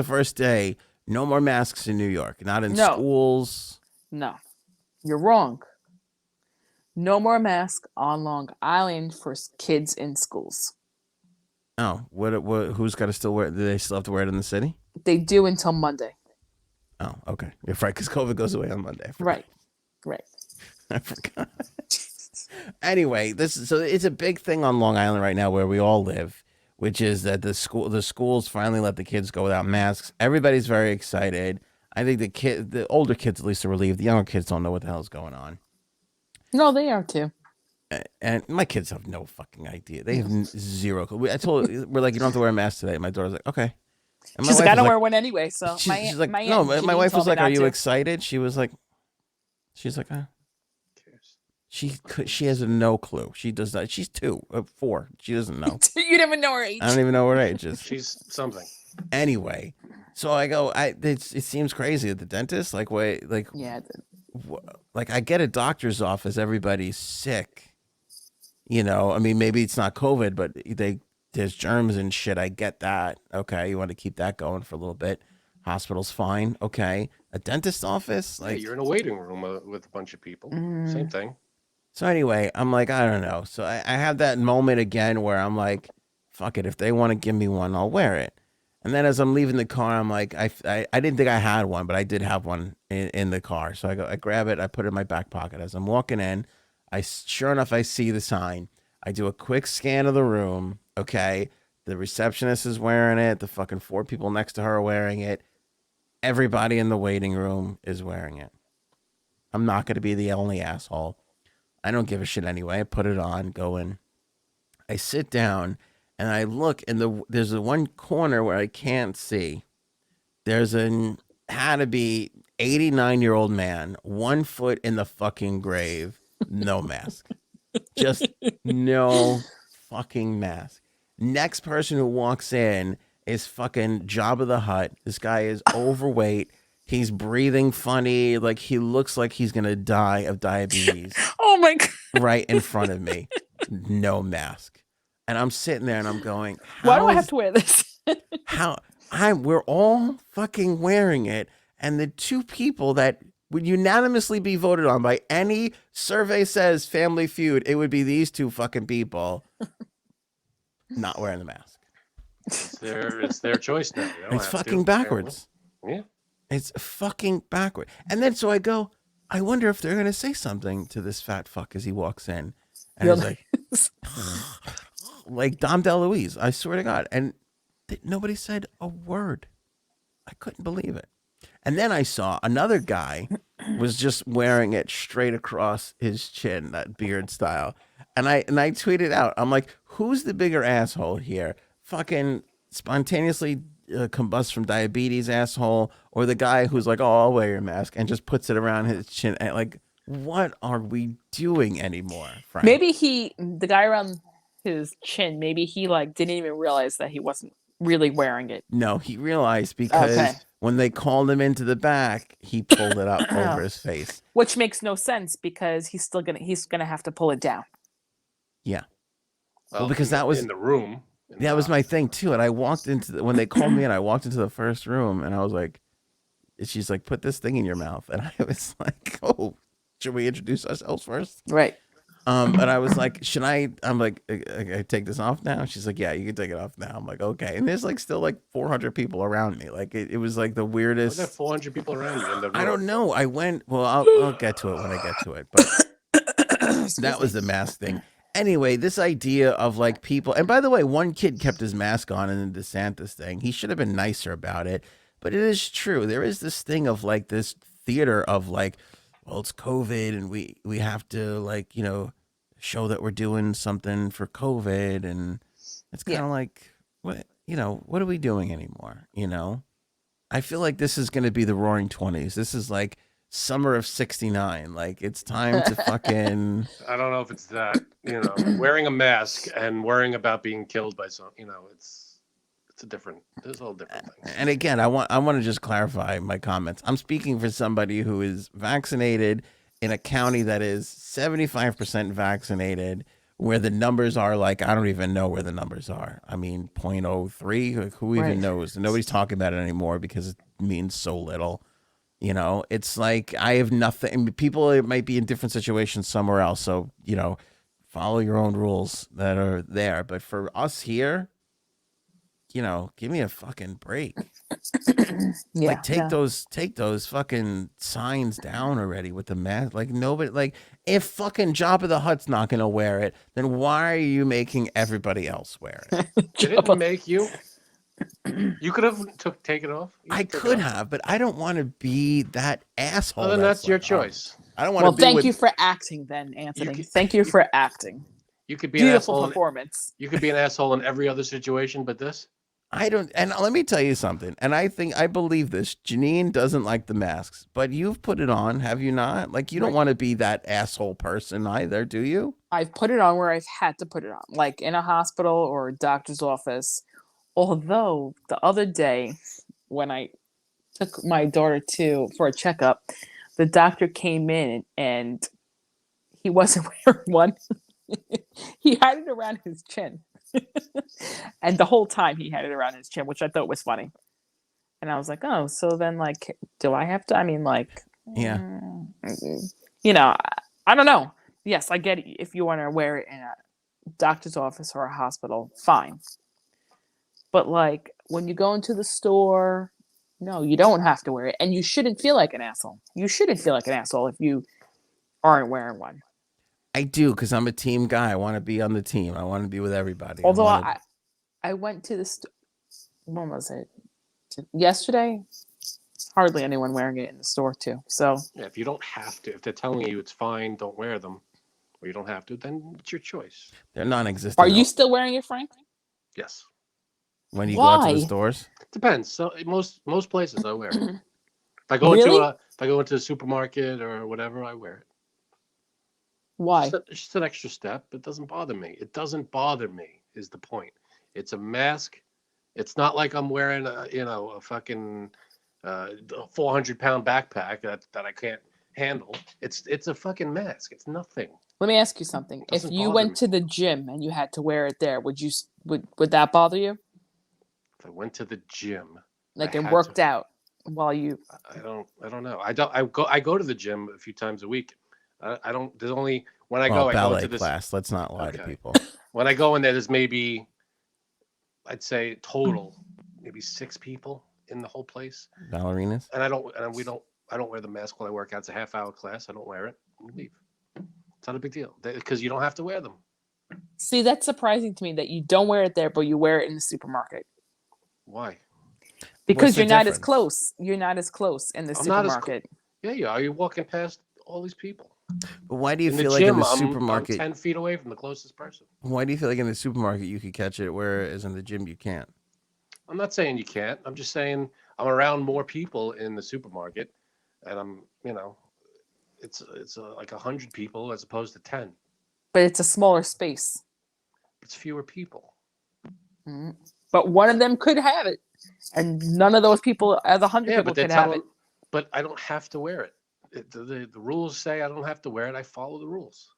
first day. No more masks in New York. Not in schools. No, you're wrong. No more mask on Long Island for kids in schools. Oh, what? Who's got to still wear it? Do they still have to wear it in the city? They do until Monday. Oh, okay. You're right, because COVID goes away on Monday. Right. I forgot. Anyway, so it's a big thing on Long Island right now where we all live, which is that the schools finally let the kids go without masks. Everybody's very excited. I think the older kids at least are relieved. The younger kids don't know what the hell's going on. No, they are too. And my kids have no fucking idea. They have zero. I told her, we're like, you don't have to wear a mask today. My daughter's like, okay. And she's like, I don't wear one anyway. So she's like, no. My wife was like, are you excited? She's like, She has no clue. She does not. She's 4. She doesn't know. You never know her age. I don't even know her age is. She's something. Anyway, so I go. It seems crazy at the dentist. Like, wait, like, yeah, like I get a doctor's office. Everybody's sick. I mean, maybe it's not COVID, but there's germs and shit. I get that. Okay, you want to keep that going for a little bit. Hospital's fine. Okay, a dentist office. Like, you're in a waiting room with a bunch of people. Same thing. So anyway, I'm like, I don't know. So I have that moment again where I'm like, fuck it. If they want to give me one, I'll wear it. And then as I'm leaving the car, I'm like, I didn't think I had one, but I did have one in the car. So I grab it. I put it in my back pocket. As I'm walking in, sure enough, I see the sign. I do a quick scan of the room. Okay. The receptionist is wearing it. The fucking 4 people next to her are wearing it. Everybody in the waiting room is wearing it. I'm not going to be the only asshole. I don't give a shit anyway. I put it on, go in. I sit down and I look, and there's a one corner where I can't see. There's had to be 89-year-old man, 1 foot in the fucking grave, no mask. Just no fucking mask. Next person who walks in is fucking Jabba the Hutt. This guy is overweight. He's breathing funny. Like, he looks like he's going to die of diabetes. Oh, my God. Right in front of me. No mask. And I'm sitting there and I'm going, why do I have to wear this? We're all fucking wearing it. And the 2 people that would unanimously be voted on by any survey says Family Feud, it would be these 2 fucking people not wearing the mask. It's their choice now. It's fucking backwards. Yeah. It's fucking backward. And then so I go, I wonder if they're going to say something to this fat fuck as he walks in. And he's like Dom DeLuise, I swear to God. And nobody said a word. I couldn't believe it. And then I saw another guy was just wearing it straight across his chin, that beard style. And I tweeted out, I'm like, who's the bigger asshole here? Fucking spontaneously combust from diabetes asshole, or the guy who's like, oh, I'll wear your mask, and just puts it around his chin. And like, what are we doing anymore, Frank? Maybe the guy around his chin, maybe he like didn't even realize that he wasn't really wearing it. No, he realized because when they called him into the back, he pulled it up over his face. Which makes no sense because he's gonna have to pull it down. Yeah. Well, because that was in the room. That was my thing too. And I walked when they called me in, I walked into the first room and I was like, she's like, put this thing in your mouth. And I was like, oh, should we introduce ourselves first? Right. And I was like, I'm like, I take this off now? She's like, yeah, you can take it off now. I'm like, okay. And there's like still like 400 people around me. Like it was like the weirdest. There 400 people around you in the room? I don't know. I'll get to it when I get to it. But That was the mask thing. Anyway, this idea of like people, and by the way, one kid kept his mask on in the DeSantis thing. He should have been nicer about it, but it is true. There is this thing of like this theater of like, well, it's COVID and we have to like, show that we're doing something for COVID. And it's kind of like, what are we doing anymore? I feel like this is going to be the Roaring 20s. This is like summer of 69. Like it's time to fucking. I don't know if it's that, wearing a mask and worrying about being killed by some, it's a whole different thing. And again, I want to just clarify my comments. I'm speaking for somebody who is vaccinated in a county that is 75% vaccinated, where the numbers are like, I don't even know where the numbers are. I mean, 0.03, like, who even knows? Nobody's talking about it anymore because it means so little. It's like I have nothing. People might be in different situations somewhere else. So, follow your own rules that are there. But for us here, give me a fucking break. Like take those fucking signs down already with the mask. Like nobody, like if fucking Jabba the Hutt's not going to wear it, then why are you making everybody else wear it? They didn't make you. You could have taken it off. I could have, but I don't want to be that asshole. Well, then that's your choice. I don't want Well, to be thank you for acting then, Anthony. Thank you for acting. You could be an Beautiful asshole. performance. You could be an asshole in every other situation but this. I don't, and let me tell you something, and I believe this. Janine doesn't like the masks, but you've put it on, have you not? Like, you don't want to be that asshole person either, do you? I've put it on where I've had to put it on, like in a hospital or a doctor's office. Although the other day when I took my daughter for a checkup, the doctor came in and he wasn't wearing one. He had it around his chin. And the whole time he had it around his chin, which I thought was funny. And I was like, oh, so then like, do I have to? I mean, like, yeah, I don't know. Yes, I get it. If you want to wear it in a doctor's office or a hospital, fine. But like when you go into the store, no, you don't have to wear it. And you shouldn't feel like an asshole. You shouldn't feel like an asshole if you aren't wearing one. I do, because I'm a team guy. I want to be on the team. I want to be with everybody. Although I went to the store, when was it? Yesterday? Hardly anyone wearing it in the store too. So yeah, if you don't have to, if they're telling you it's fine, don't wear them, or you don't have to, then it's your choice. They're non-existent. Are you still wearing it, Frank? Yes. When you go out to the stores? Depends. So most places I wear it. If I go into a supermarket or whatever, I wear it. Why? It's just an extra step. It doesn't bother me. It doesn't bother me is the point. It's a mask. It's not like I'm wearing a fucking 400-pound backpack that I can't handle. It's a fucking mask. It's nothing. Let me ask you something. If you went to the gym and you had to wear it there, would that bother you? If I went to the gym, like and worked out while you? I don't know. I go to the gym a few times a week. I don't. There's only when I go. I go to this class. Let's not lie to people. When I go in there, there's maybe, I'd say total, maybe 6 people in the whole place. Ballerinas. And I don't wear the mask while I work out. It's a half-hour class. I don't wear it. We leave. It's not a big deal because you don't have to wear them. See, that's surprising to me that you don't wear it there, but you wear it in the supermarket. Why? Because you're not as close. You're not as close in the supermarket. Yeah, you are. You're walking past all these people. But why do you feel like in the supermarket? I'm 10 feet away from the closest person. Why do you feel like in the supermarket you could catch it, whereas in the gym you can't? I'm not saying you can't. I'm just saying I'm around more people in the supermarket, and I'm, it's like 100 people as opposed to 10. But it's a smaller space. It's fewer people. Mm-hmm. But one of them could have it, and none of those people, as 100 people, could have it. But I don't have to wear it. The rules say I don't have to wear it. I follow the rules.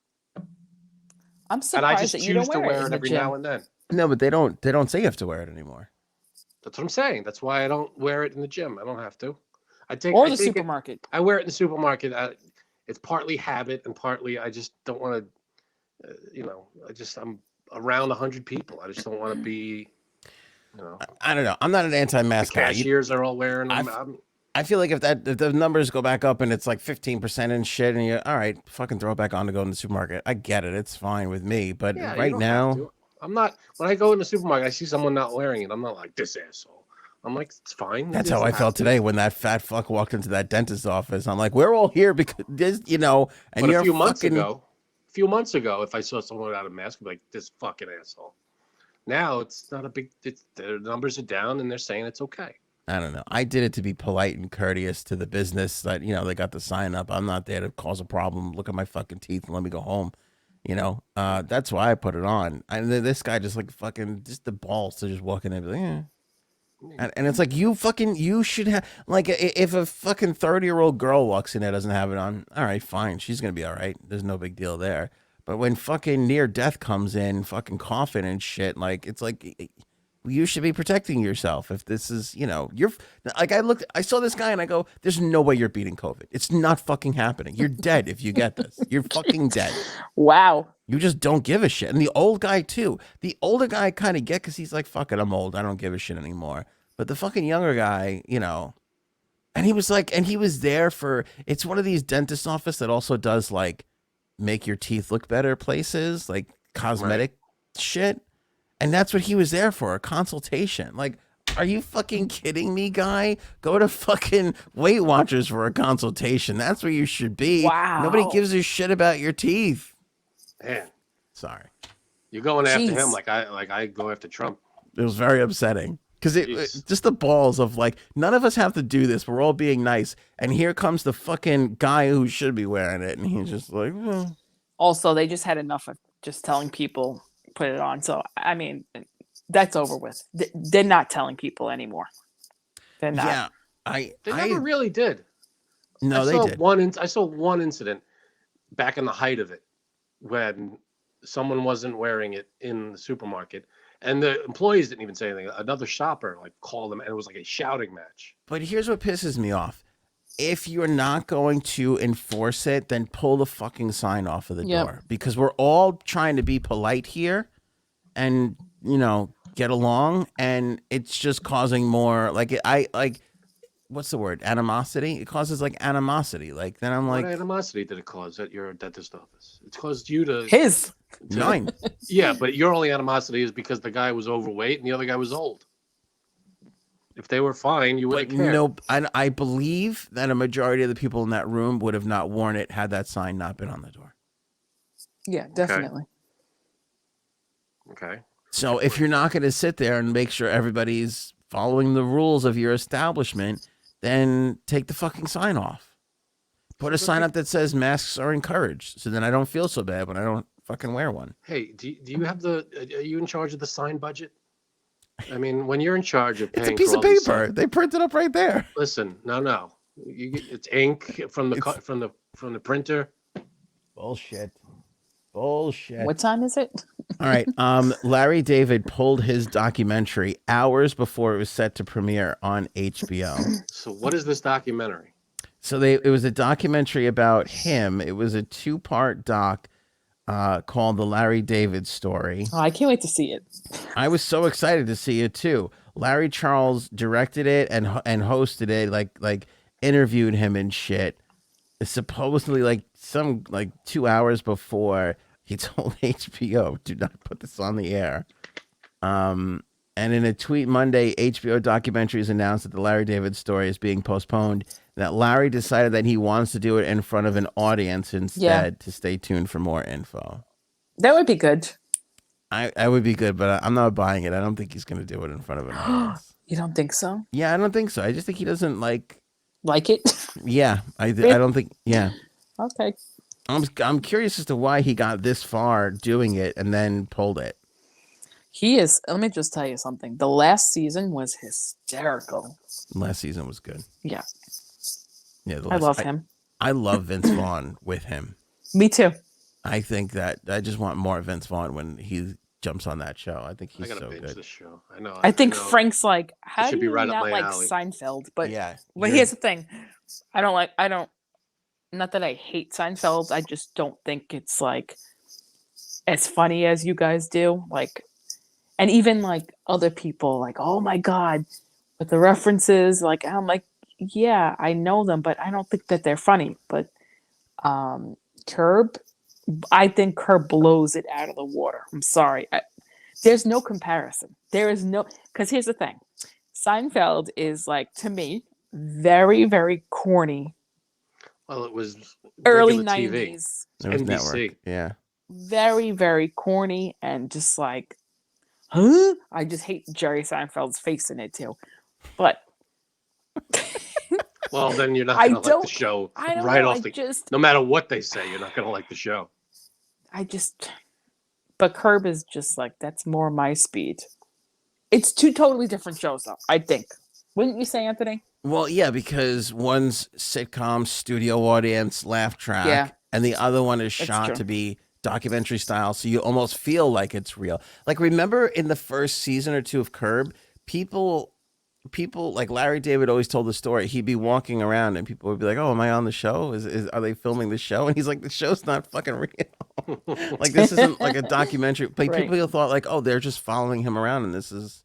I'm surprised that you don't wear it every now and then. No, but they don't say you have to wear it anymore. That's what I'm saying. That's why I don't wear it in the gym. I don't have to. Supermarket. I wear it in the supermarket. It's partly habit and partly I just don't want to. I'm around 100 people. I just don't want to be. I don't know. I'm not an anti-mask guy. Cashiers are all wearing them. I feel like if the numbers go back up and it's like 15% and shit, and you're all right, fucking throw it back on to go in the supermarket. I get it. It's fine with me. But Yeah, you right don't have now, to. I'm not. When I go in the supermarket, I see someone not wearing it. I'm not like this asshole. I'm like, it's fine. that's It how I doesn't have felt to. today when that fat fuck walked into that dentist's office. I'm like, we're all here because this, and But you're a few months fucking. ago, if I saw someone without a mask, I'd be like, this fucking asshole. Now it's not a big. Their numbers are down, and they're saying it's okay. I don't know. I did it to be polite and courteous to the business that, they got the sign up. I'm not there to cause a problem. Look at my fucking teeth and let me go home. That's why I put it on. And then this guy just like fucking, just the balls to just walk in and be like, yeah. And it's like, you should have, like, if a fucking 30-year-old girl walks in there doesn't have it on, all right, fine. She's going to be all right. There's no big deal there. But when fucking near death comes in, fucking coughing and shit, like, it's like, you should be protecting yourself. If this is, you're like, I saw this guy and I go, there's no way you're beating COVID. It's not fucking happening. You're dead if you get this. You're fucking dead. Wow. You just don't give a shit. And the old guy too. The older guy I kind of get because he's like, fuck it, I'm old. I don't give a shit anymore. But the fucking younger guy, and he was like, and he was there for, it's one of these dentist office that also does like make your teeth look better places, like cosmetic shit. And that's what he was there for, a consultation. Like, are you fucking kidding me, guy? Go to fucking Weight Watchers for a consultation. That's where you should be. Wow. Nobody gives a shit about your teeth. Man, Sorry. you're going after Jeez. him like I go after Trump. It was very upsetting. Because Jeez. just the balls of like, none of us have to do this. We're all being nice. And here comes the fucking guy who should be wearing it. And he's just like, well. Also, they just had enough of just telling people put it on. So, I mean, that's over with. They're not telling people anymore. They're not. Yeah. They never really did. No, they did. I saw one incident back in the height of it when someone wasn't wearing it in the supermarket, and the employees didn't even say anything. Another shopper like called them, and it was like a shouting match. But here's what pisses me off. If you're not going to enforce it, then pull the fucking sign off of the door. Because we're all trying to be polite here and, get along. And it's just causing more, like, what's the word? Animosity? It causes, like, animosity. Like, then I'm like. What animosity did it cause at your dentist office? It's caused you to. His. Mine. Yeah, but your only animosity is because the guy was overweight and the other guy was old. If they were fine, you wouldn't care. No, I believe that a majority of the people in that room would have not worn it had that sign not been on the door. Yeah, definitely. Okay. So if you're not going to sit there and make sure everybody's following the rules of your establishment, then take the fucking sign off. Put a sign up that says masks are encouraged. So then I don't feel so bad when I don't fucking wear one. Hey, do you have are you in charge of the sign budget? I mean, when you're in charge of paying It's a piece for of all these paper. signs- They print it up right there. Listen, no. It's ink from the printer. Bullshit. What time is it? All right. Larry David pulled his documentary hours before it was set to premiere on HBO. So what is this documentary? So it was a documentary about him. It was a 2-part doc called The Larry David Story. Oh, I can't wait to see it. I was so excited to see it too. Larry Charles directed it and hosted it, like interviewed him and shit. Supposedly like 2 hours before he told HBO, do not put this on the air. And in a tweet Monday, HBO documentaries announced that the Larry David Story is being postponed. That Larry decided that he wants to do it in front of an audience instead. To stay tuned for more info. That would be good. I would be good, but I'm not buying it. I don't think he's going to do it in front of an audience. You don't think so? Yeah, I don't think so. I just think he doesn't like it. Yeah, I don't think. Yeah. Okay. I'm curious as to why he got this far doing it and then pulled it. He is. Let me just tell you something. The last season was hysterical. Last season was good. Yeah. Yeah, I love him. I love Vince Vaughn with him. Me too. I think that I just want more Vince Vaughn when he jumps on that show. I think I he's gotta so binge good. this show. I know. I think know. Frank's like, how should do be you right up not my like alley. Seinfeld? But Yeah. But here's the thing. Not that I hate Seinfeld. I just don't think it's like as funny as you guys do. Like, and even like other people like, oh my God, with the references, like, I'm like, yeah, I know them, but I don't think that they're funny. But Curb, I think Curb blows it out of the water. I'm sorry. There's no comparison. There is no, because here's the thing. Seinfeld is like, to me, very, very corny. Well, it was Early regular TV. 90s. It was NBC. network. Yeah. Very, very corny and just like, huh? I just hate Jerry Seinfeld's face in it too. But Well, then you're not I going to like the don't- show I don't right know. off no matter what they say, you're not going to like the show. But Curb is just like, that's more my speed. It's two totally different shows, though, I think. Wouldn't you say, Anthony? Well, yeah, because one's sitcom, studio audience, laugh track, Yeah. and the other one is That's shot true. to be documentary style, so you almost feel like it's real. Like, remember in the first season or two of Curb, people like Larry David always told the story. He'd be walking around and people would be like, "Oh, am I on the show? Are they filming the show?" And he's like, "The show's not fucking real. Like, this isn't like a documentary." But Right. people thought like, "Oh, they're just following him around, and this is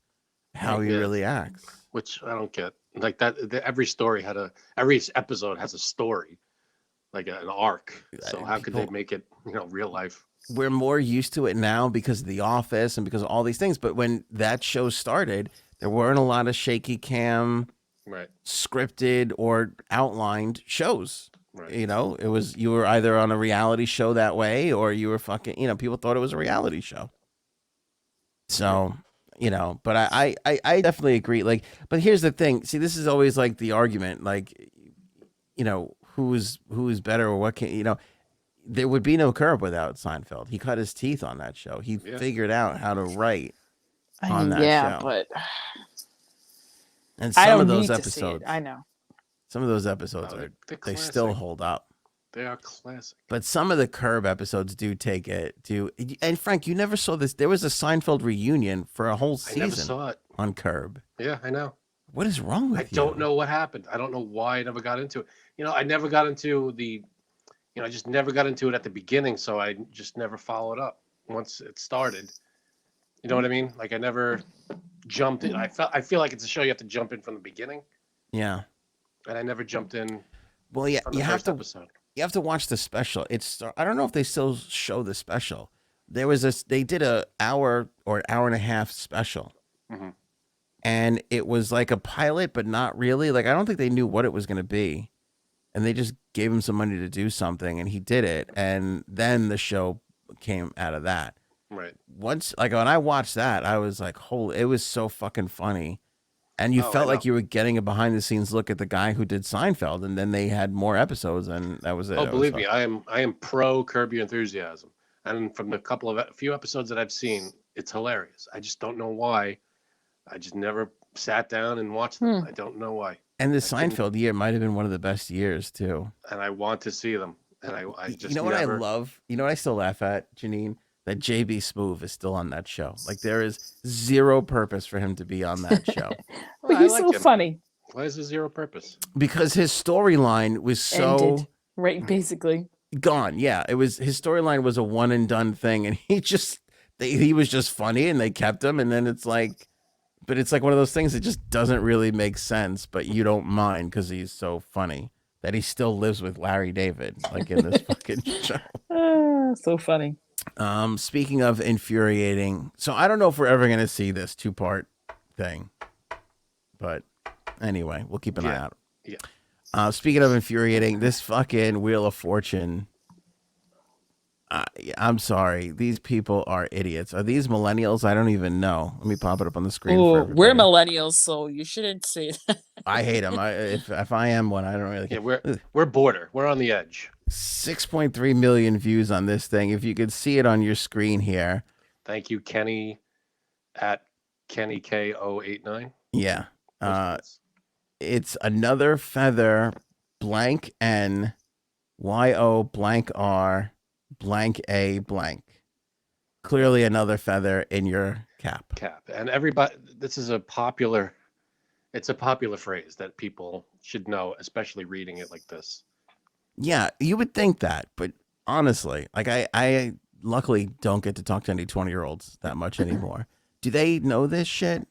how he Yeah. really acts." Which I don't get. Like that, every episode has a story, like an arc. So how could they People- make it, real life? We're more used to it now because of The Office and because of all these things. But when that show started, there weren't a lot of shaky cam, Right. scripted or outlined shows. Right. It was, you were either on a reality show that way or you were fucking, people thought it was a reality show. So, but I definitely agree. Like, but here's the thing. See, this is always like the argument, like, who's better or what can, there would be no Curb without Seinfeld. He cut his teeth on that show. He Yeah. figured out how to write on that yeah, show. but And I some don't of those need to episodes, see it. I know. some of those episodes Oh, they're they still classic. hold up. They are classic. But some of the Curb episodes do take it to. And Frank, you never saw this. There was a Seinfeld reunion for a whole I never season saw it. on Curb. Yeah, I know. What is wrong with I you? don't know what happened. I don't know why I never got into it. I never got into I just never got into it at the beginning, so I just never followed up once it started. You know what I mean? Like I never jumped in. I feel like it's a show you have to jump in from the beginning, Yeah. and I never jumped in Well, yeah, from the you have first to. episode. You have to watch the special. I don't know if they still show the special. They did a hour or an hour and a half special. Mhm. And it was like a pilot, but not really. Like, I don't think they knew what it was going to be. And they just gave him some money to do something and he did it. And then the show came out of that. Right. Once, like when I watched that, I was like, holy, it was so fucking funny. And you Oh, felt I like you were getting a behind the scenes look at the guy who did Seinfeld. And then they had more episodes and that was it. Oh, It was believe fun. me, I am pro Curb Your Enthusiasm, and from the few episodes that I've seen, it's hilarious. I just don't know why. I just never sat down and watched them. I don't know why. And the I didn't- Seinfeld year might have been one of the best years too. And I want to see them, and I just You know what never. I love? You know what I still laugh at, Janine? That JB Smoove is still on that show. Like there is zero purpose for him to be on that show But I he's like so him. funny. Why is there zero purpose? because his storyline was so Ended. Right, basically. gone. Yeah, it was his storyline was a one and done thing, and he was just funny, and they kept him, and then it's like, but it's like one of those things that just doesn't really make sense, but you don't mind because he's so funny that he still lives with Larry David, like in this fucking show. So funny. Speaking of infuriating, so I don't know if we're ever gonna see this 2-part thing, but anyway, we'll keep an eye out. Yeah. Speaking of infuriating, this fucking Wheel of Fortune. I'm sorry, these people are idiots. Are these millennials? I don't even know. Let me pop it up on the screen. for Oh, we're everybody. millennials, so you shouldn't say that. I hate them. If I am one, I don't really Yeah, care. we're border. We're on the edge. 6.3 million views on this thing. If you could see it on your screen here. Thank you, Kenny, at Kenny K089. Yeah. It's another feather, blank N, YO blank R, blank A blank. Clearly another feather in your cap. And everybody, this is it's a popular phrase that people should know, especially reading it like this. Yeah, you would think that, but honestly, like I luckily don't get to talk to any 20-year-olds that much anymore. Do they know this shit?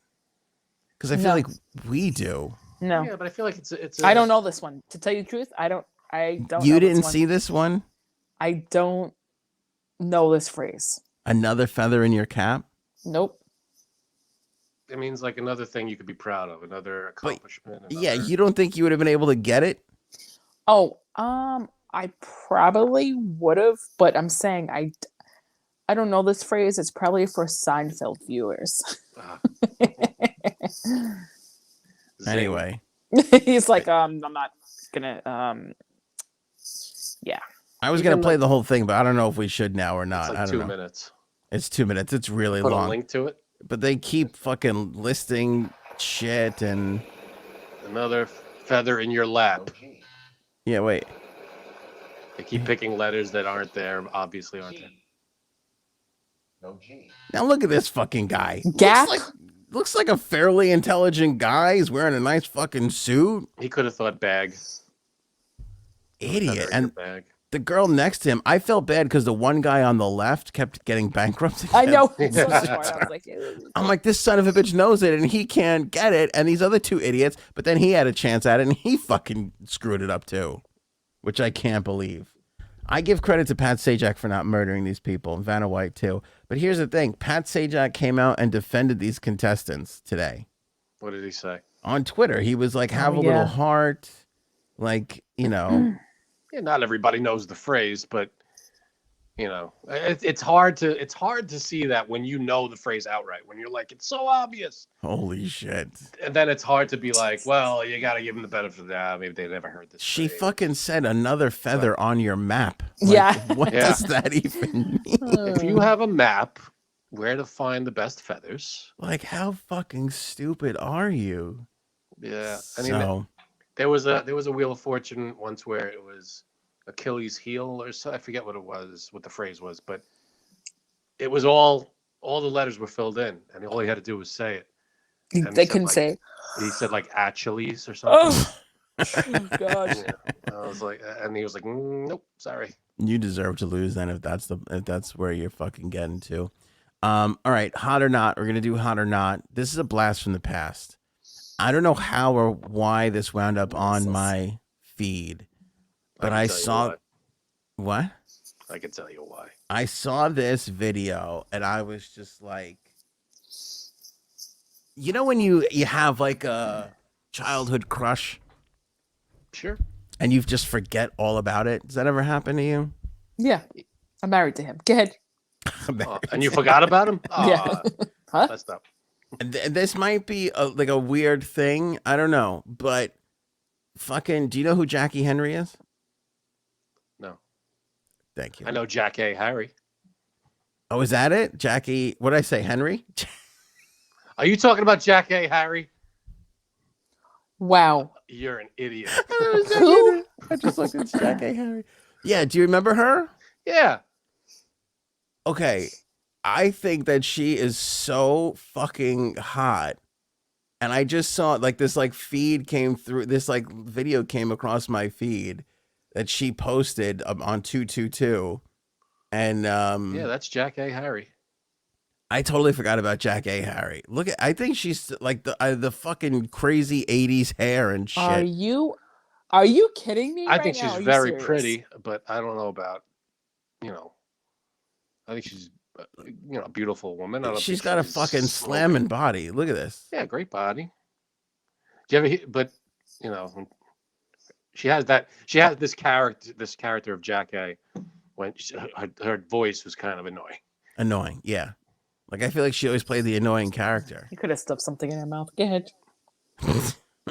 Because I feel No. like we do. No, Yeah, but I feel like it's. I don't know this one. To tell you the truth, I don't. You know didn't this one. see this one? I don't know this phrase. Another feather in your cap? Nope. It means like another thing you could be proud of, another accomplishment. Yeah, you don't think you would have been able to get it? Oh, I probably would have, but I'm saying I don't know this phrase. It's probably for Seinfeld viewers. Anyway, he's like, I'm not gonna, yeah. I was gonna play the whole thing, but I don't know if we should now or not. It's like I don't 2 know. minutes. It's 2 minutes. It's really Put long. a link to it. But they keep fucking listing shit and Another feather in your lap. yeah. Wait. They keep picking letters that aren't there. Obviously aren't there. No G. Now look at this fucking guy. Gap? Looks like a fairly intelligent guy. He's wearing a nice fucking suit. He could have thought bag. Idiot. Feather in And your bag. the girl next to him, I felt bad because the one guy on the left kept getting bankrupted. I know. So smart. I was like, ew. I'm like, this son of a bitch knows it and he can't get it. And these other two idiots, but then he had a chance at it and he fucking screwed it up too, which I can't believe. I give credit to Pat Sajak for not murdering these people and Vanna White too. But here's the thing. Pat Sajak came out and defended these contestants today. What did he say? On Twitter, he was like, have a little heart. Like, you know. Yeah, not everybody knows the phrase, but you know, it's hard to see that when you know the phrase outright. When you're like, it's so obvious. Holy shit. And then it's hard to be like, well, you got to give them the benefit of that. Maybe they never heard this. She phrase. fucking said another feather on your map. Like, Yeah. What does that even mean? If you have a map, where to find the best feathers? Like, how fucking stupid are you? Yeah, I mean, So, there was a Wheel of Fortune once where it was Achilles' heel or so. I forget what it was, what the phrase was, but it was all the letters were filled in, and all he had to do was say it. And They he said, couldn't like, say. He said like Achilles or something. Oh, oh God. Yeah. I was like, and he was like, nope, sorry. you deserve to lose then if that's where you're fucking getting to. All right, hot or not. We're gonna do hot or not. This is a blast from the past. I don't know how or why this wound up on my feed, but I saw what? I can tell you why. I saw this video and I was just like, you know, when you have like a childhood crush Sure. and you just forget all about it. Does that ever happen to you? Yeah. I'm married to him. Go ahead. And you forgot about him? Yeah. Huh? Messed up. This might be like a weird thing. I don't know, but fucking, do you know who Jackie Henry is? No. Thank you. I know Jack A. Harry. Oh, is that it? Jackie, what did I say? Henry? Are you talking about Jack A. Harry? Wow. You're an idiot. Who? I just looked at Jackie Henry. Yeah, do you remember her? Yeah. Okay, I think that she is so fucking hot. And I just saw like this like feed came through, this like video came across my feed that she posted on 222. And Yeah, that's Jack A. Harry. I totally forgot about Jack A. Harry. Look at, I think she's like the fucking crazy 80s hair and shit. Are you kidding me? I right think now? she's Are you very serious? pretty, but I don't know about, I think she's, a beautiful woman. I don't She's think got a she's fucking slamming body. Look at this. Yeah, great body. Do you ever hear, but, she has this character of Jack A. When her voice was kind of annoying. Annoying, yeah. Like I feel like she always played the annoying character. You could have stuffed something in her mouth. Go ahead.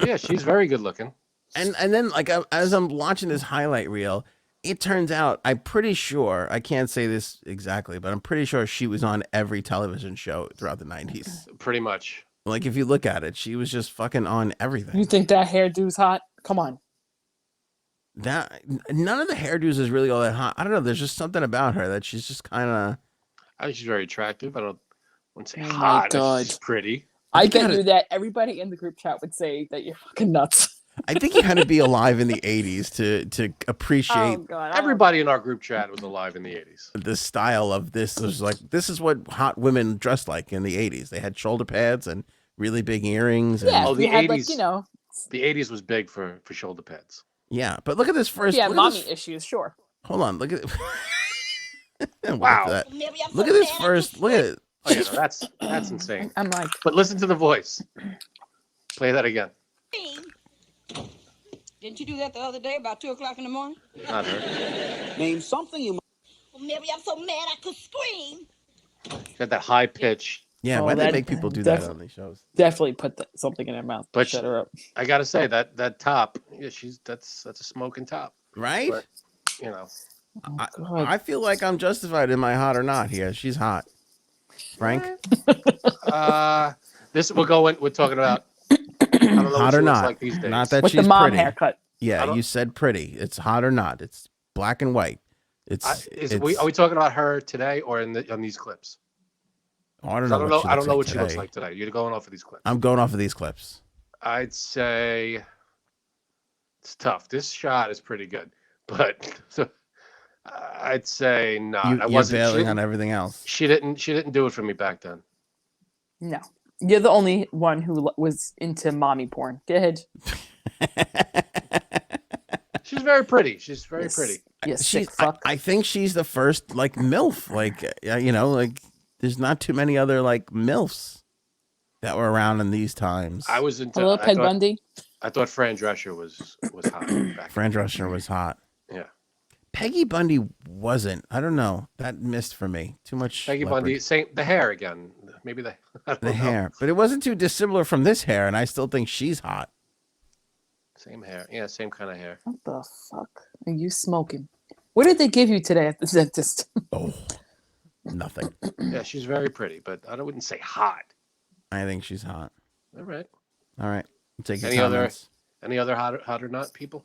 Yeah, she's very good looking. And then like as I'm watching this highlight reel, it turns out I'm pretty sure, I can't say this exactly, but I'm pretty sure she was on every television show throughout the 90s. Pretty much. Like if you look at it, she was just fucking on everything. You think that hairdo's hot? Come on. That none of the hairdos is really all that hot. I don't know. There's just something about her that she's just kind of. I think she's very attractive. I wouldn't say Oh my hot. God. She's pretty. I bet you that everybody in the group chat would say that you're fucking nuts. I think you had to be alive in the 80s to appreciate Oh God. Everybody in our group chat was alive in the 80s. the style of this. It was like, this is what hot women dressed like in the 80s. They had shoulder pads and really big earrings. And, Yeah, Oh, we the had 80s. like, The 80s was big for shoulder pads. Yeah, but look at this first. Yeah, look at mommy this- issues, sure. Hold on, look at. Wow. Look at this first. Look at it. Oh, yeah, no, that's insane. I'm like, But listen to the voice. Play that again. Didn't you do that the other day about 2 o'clock in the morning? Not her. Name something you. Well, maybe I'm so mad I could scream. Got that high pitch. Yeah, Oh, why do they that- make people do that def- on these shows? definitely put something in her mouth. But Shut her up. I gotta say that top. Yeah, that's a smoking top. Right? But, you know. God. I feel like I'm justified in my hot or not here. She's hot. Frank, This we're going. We're talking about. I don't know hot what or she looks not? like these days. Not that With she's the mom pretty. haircut. I Yeah, don't- you said pretty. It's hot or not. It's black and white. It's. Are we talking about her today or on these clips? I don't 'Cause know. I don't know what she looks today. like today. You're going off of these clips. I'm going off of these clips. I'd say it's tough. This shot is pretty good, but I'd say not. I You're wasn't. bailing on everything else. She didn't do it for me back then. No. You're the only one who was into mommy porn. Go ahead. She's very pretty. She's very Yes. pretty. You She's, sick fuck. I think she's the first like MILF. Like like there's not too many other like MILFs that were around in these times. I was into. Hello, Peg Bundy. I thought Fran Drescher was hot. Back Fran Drescher was hot. Yeah. Peggy Bundy wasn't. I don't know. That missed for me. Too much. Peggy leopard. Bundy. Same. The hair again. Maybe I don't The know. hair, but it wasn't too dissimilar from this hair, and I still think she's hot. Same hair. Yeah, same kind of hair. What the fuck are you smoking? What did they give you today at the dentist? Oh, nothing. Yeah, she's very pretty, but I wouldn't say hot. I think she's hot. All right. All right, take your Any other- comments. Any other hot or not people?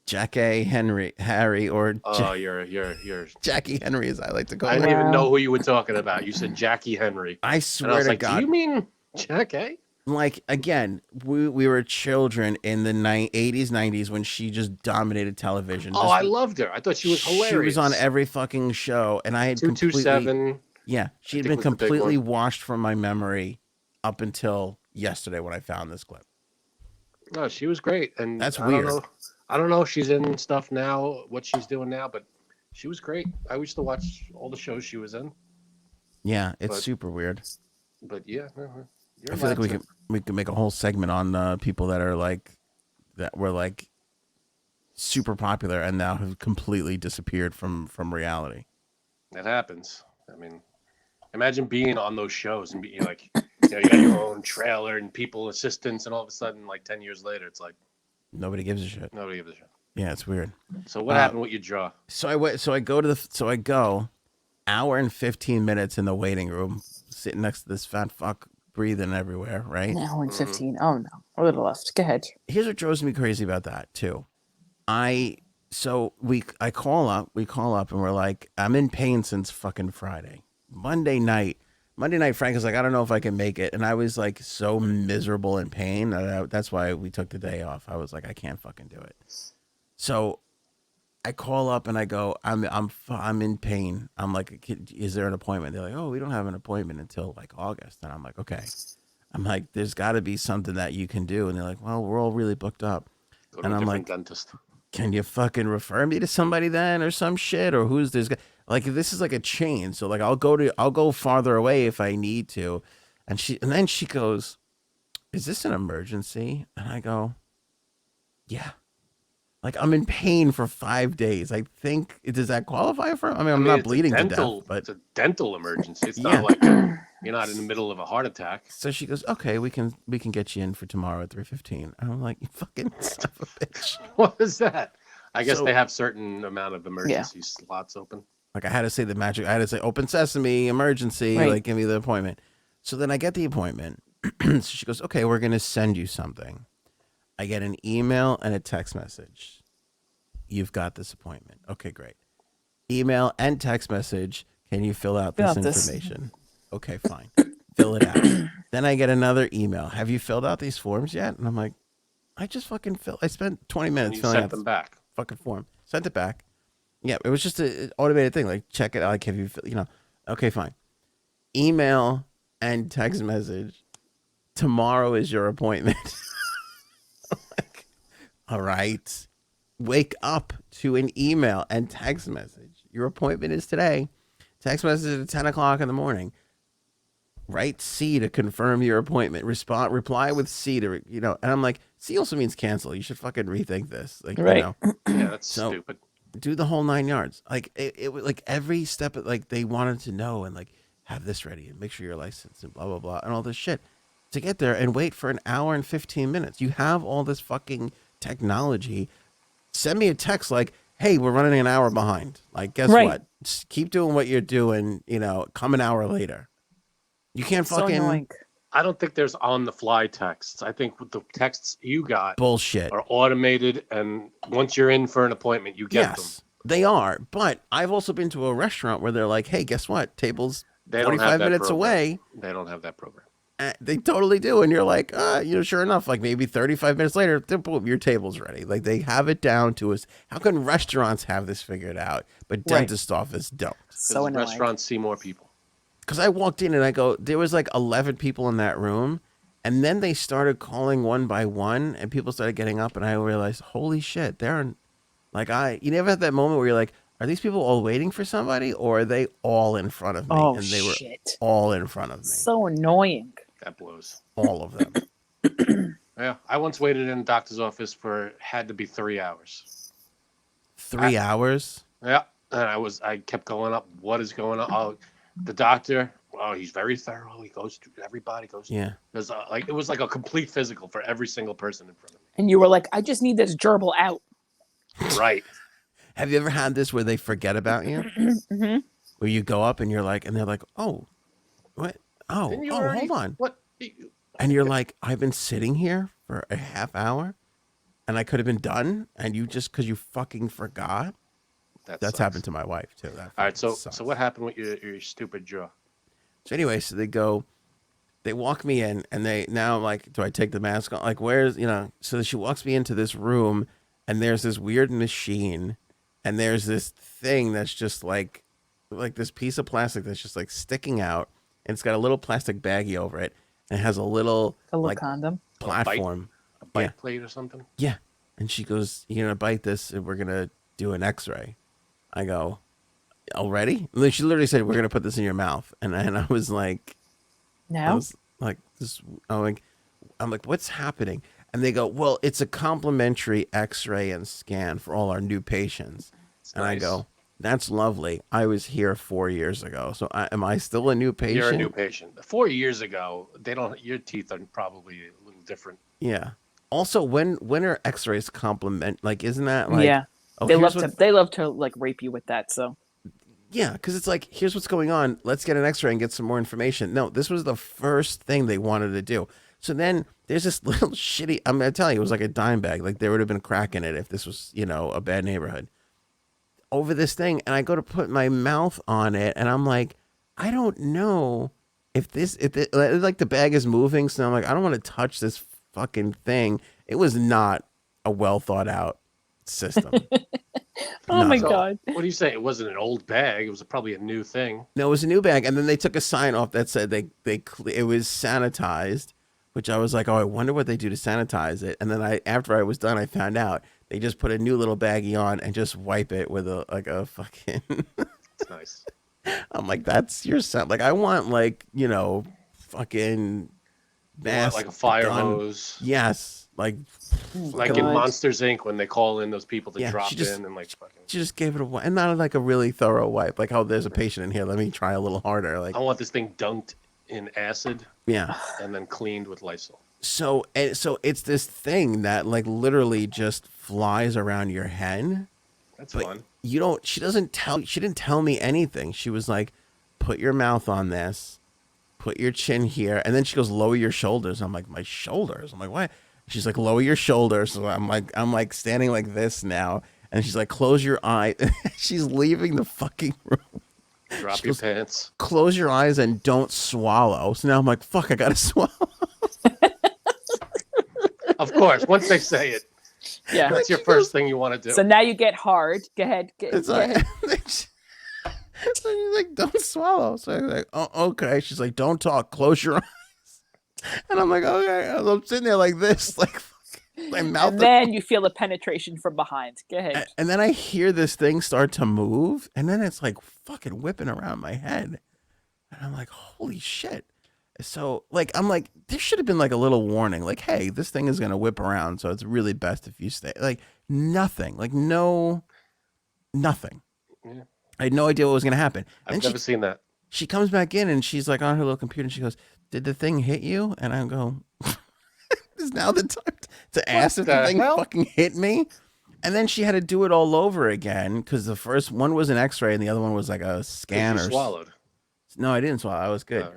Jackie Harry, or Oh, you're. Jackie Henry, as I like to call I her. didn't even know who you were talking about. You said Jackie Henry. I And I swear was to like, God. do you mean Jackie? Like again, we were children in the 80s, 90s when she just dominated television. Oh, Just- I loved her. I thought she was hilarious. She was on every fucking show, and I had completely 227. yeah, she had think been was the big completely one. washed from my memory up until yesterday when I found this clip. No, she was great. And That's I weird. I don't know if she's in stuff now, what she's doing now, but she was great. I used to watch all the shows she was in. Yeah, it's But- super weird. But yeah, you're I feel like allowed to. we could make a whole segment on people that are like that were like super popular and now have completely disappeared from reality. It happens. I mean, imagine being on those shows and being like, you got your own trailer and people assistants, and all of a sudden, like 10 years later, it's like Nobody gives a shit. nobody gives a shit. Yeah, it's weird. So what happened with your jaw? So I go hour and 15 minutes in the waiting room, sitting next to this fat fuck breathing everywhere, right? Now in 15. Oh no. A little left. Go ahead. Here's what drives me crazy about that too. I call up and we're like, I'm in pain since fucking Friday. Monday night, Frank is like, I don't know if I can make it. And I was like so miserable in pain. That's why we took the day off. I was like, I can't fucking do it. So I call up and I go, I'm in pain. I'm like, is there an appointment? They're like, oh, we don't have an appointment until like August. And I'm like, okay. I'm like, there's got to be something that you can do. And they're like, well, we're all really booked up. Go to And a I'm different like, dentist. can you fucking refer me to somebody then or some shit? Or who's this guy? Like, this is like a chain. So like, I'll go farther away if I need to. And then she goes, is this an emergency? And I go, yeah. Like, I'm in pain for 5 days. I think, does that qualify for? I mean, I'm not it's a bleeding to dental, death, but it's a dental emergency. It's Yeah. not like you're not in the middle of a heart attack. so she goes, okay, we can get you in for tomorrow at 3:15. I'm like, you fucking son of a bitch. What is that? I guess So- they have certain amount of emergency slots open. Like I had to say the magic. I had to say open sesame, emergency. Right. Like give me the appointment. So then I get the appointment. So she goes, okay, we're gonna send you something. I get an email and a text message. You've got this appointment. Okay, great. Email and text message. Can you fill out this Fill out this. information? Okay, fine. Fill it out. Then I get another email. Have you filled out these forms yet? And I'm like, I just fucking filled. I spent 20 And minutes you filling sent out them this back. fucking form. Sent it back. Yeah, it was just an automated thing. Like, check it out. Like, have you, okay, fine. Email and text message. Tomorrow is your appointment. All right. Wake up to an email and text message. Your appointment is today. Text message at 10 o'clock in the morning. Write C to confirm your appointment. Reply with C to, and I'm like, C also means cancel. You should fucking rethink this. Like, Right. Yeah, that's So- stupid. do the whole 9 yards. Like it was like every step, like they wanted to know and like have this ready and make sure you're licensed and blah, blah, blah, and all this shit to get there and wait for an hour and 15 minutes. You have all this fucking technology. Send me a text like, hey, we're running an hour behind. Like, guess Right. what? Just keep doing what you're doing, come an hour later. You can't So fucking annoying. I don't think there's on-the-fly texts. I think with the texts you got bullshit. are automated, and once you're in for an appointment, you get them. Yes, they are. But I've also been to a restaurant where they're like, hey, guess what? Table's They don't have 45 that minutes program. away. They don't have that program. They totally do. And you're like, sure enough, like maybe 35 minutes later, boom, your table's ready. Like they have it down to us. How can restaurants have this figured out, but Right. dentist office don't? So annoying. Restaurants see more people. Because I walked in and I go, there was like 11 people in that room. And then they started calling one by one and people started getting up and I realized, holy shit, they're like, you never had that moment where you're like, are these people all waiting for somebody or are they all in front of me? Oh, and they were shit. all in front of me. So annoying. That blows. All of them. Yeah, I once waited in a doctor's office had to be 3 hours. 3 hours? Yeah, and I kept going up. What is going on? Oh, the doctor. Oh, he's very thorough. He goes to everybody. Yeah. There's it was like a complete physical for every single person in front of And you were like, I just need this gerbil out. me. Right. Have you ever had this where they forget about you? Mm-hmm. Where you go up and you're like, and they're like, oh, what? Oh, Didn't you oh, already- hold on. What? And you're like, I've been sitting here for a half hour and I could have been done. And you just, because you fucking forgot. That That's sucks. happened to my wife too. That All right. So sucks. so what happened with your stupid jaw? So anyway, so they walk me in and now I'm like, do I take the mask off? Like, where's, so she walks me into this room and there's this weird machine and there's this thing that's just like this piece of plastic that's just like sticking out and it's got a little plastic baggie over it and it has a little like condom. platform. A bite Yeah. plate or something? Yeah. And she goes, you're going to bite this and we're going to do an x-ray. I go, already? And then she literally said, we're going to put this in your mouth. And I was like, I Now? was like, I'm like, what's happening? And they go, well, it's a complimentary x-ray and scan for all our new patients. And I nice. go, that's lovely. I was here 4 years ago. So am I still a new patient? You're a new patient. 4 years ago, your teeth are probably a little different. Yeah. Also, when are x-rays compliment? Like, isn't that like, yeah. oh, They here's love to like rape you with that. So Yeah, because it's like, here's what's going on. Let's get an x-ray and get some more information. No, this was the first thing they wanted to do. So then there's this little shitty, I'm going to tell you, it was like a dime bag. Like there would have been a crack in it if this was, a bad neighborhood. Over this thing, and I go to put my mouth on it, and I'm like, I don't know if like the bag is moving. So I'm like, I don't want to touch this fucking thing. It was not a well thought out system. oh my So, god. What do you say? It wasn't an old bag. It was probably a new thing. No, it was a new bag, and then they took a sign off that said it was sanitized, which I was like, oh, I wonder what they do to sanitize it. And then after I was done, I found out they just put a new little baggie on and just wipe it with a fucking. It's nice. I'm like, that's your sound. Like I want fucking mask, Like a fire gun. hose. Yes, like Like in God. Monsters Inc. when they call in those people to Yeah, drop she just- in and like fucking. she just gave it a wipe, and not like a really thorough wipe. Like, oh, there's a patient in here. Let me try a little harder. Like, I want this thing dunked in acid yeah. and then cleaned with Lysol. So it's this thing that like literally just flies around your head. That's But fun. she didn't tell me anything. She was like, put your mouth on this, put your chin here. And then she goes, lower your shoulders. I'm like, my shoulders? I'm like, what? She's like, lower your shoulders. So I'm like standing like this now. And she's like, close your eye. She's leaving the fucking room. Drop She your goes, pants. close your eyes and don't swallow. So now I'm like, fuck, I got to swallow. Of course, once they say it, Yeah. that's your first thing you want to do. So now you get hard. Go ahead. It's Go like, ahead. so she's like, don't swallow. So I'm like, oh, okay. She's like, don't talk. Close your eyes. And I'm like, okay. I'm sitting there like this, like, My mouth. And then you feel the penetration from behind. Go ahead. And then I hear this thing start to move, and then it's like fucking whipping around my head. And I'm like, holy shit. So, like, I'm like, there should have been like a little warning, like, hey, this thing is going to whip around, so it's really best if you stay. Like, nothing. Like, nothing. Yeah. I had no idea what was going to happen. I've never seen that. She comes back in, and she's like on her little computer, and she goes, did the thing hit you? And I go, is now the time to ask if the thing fucking hit me? And then she had to do it all over again, because the first one was an x-ray, and the other one was like a scan. You swallowed. No, I didn't swallow. I was good.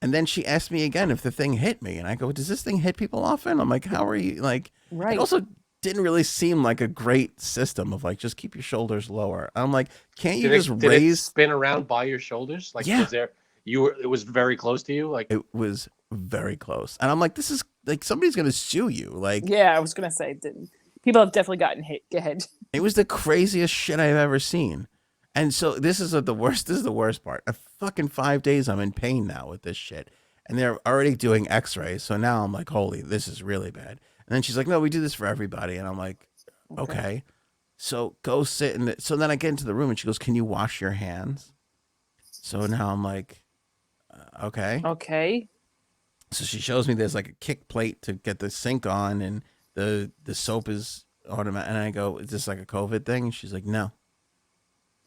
And then she asked me again if the thing hit me. And I go, does this thing hit people often? I'm like, how are you? Like, Right. It also didn't really seem like a great system of like, just keep your shoulders lower. I'm like, can't you just did raise? it spin around by your shoulders? Like, Yeah. it was very close to you? Like, It was very close. And I'm like, this is like, somebody's going to sue you. Like, Yeah, I was gonna say, people have definitely gotten hit. Go ahead. it was the craziest shit I've ever seen. And so this is the worst. This is the worst part. A fucking 5 days I'm in pain now with this shit. And they're already doing x-rays. So now I'm like, holy, this is really bad. And then she's like, no, we do this for everybody. And I'm like, okay. So go sit in so then I get into the room and she goes, can you wash your hands? So now I'm like, okay. Okay. So she shows me there's like a kick plate to get the sink on, and the soap is automatic. And I go, is this like a COVID thing? And she's like, no.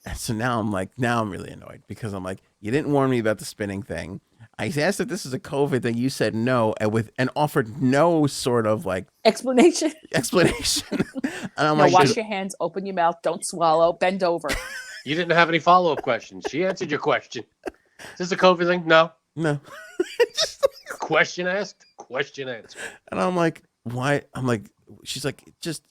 And so now I'm really annoyed, because I'm like, you didn't warn me about the spinning thing. I asked if this is a COVID thing. You said no, and offered no sort of like Explanation. and I'm No, like, wash your hands, open your mouth, don't swallow, bend over. you didn't have any follow-up questions. She answered your question. Is this a COVID thing? No. no. Question asked, question answered. And I'm like, why? I'm like, she's like,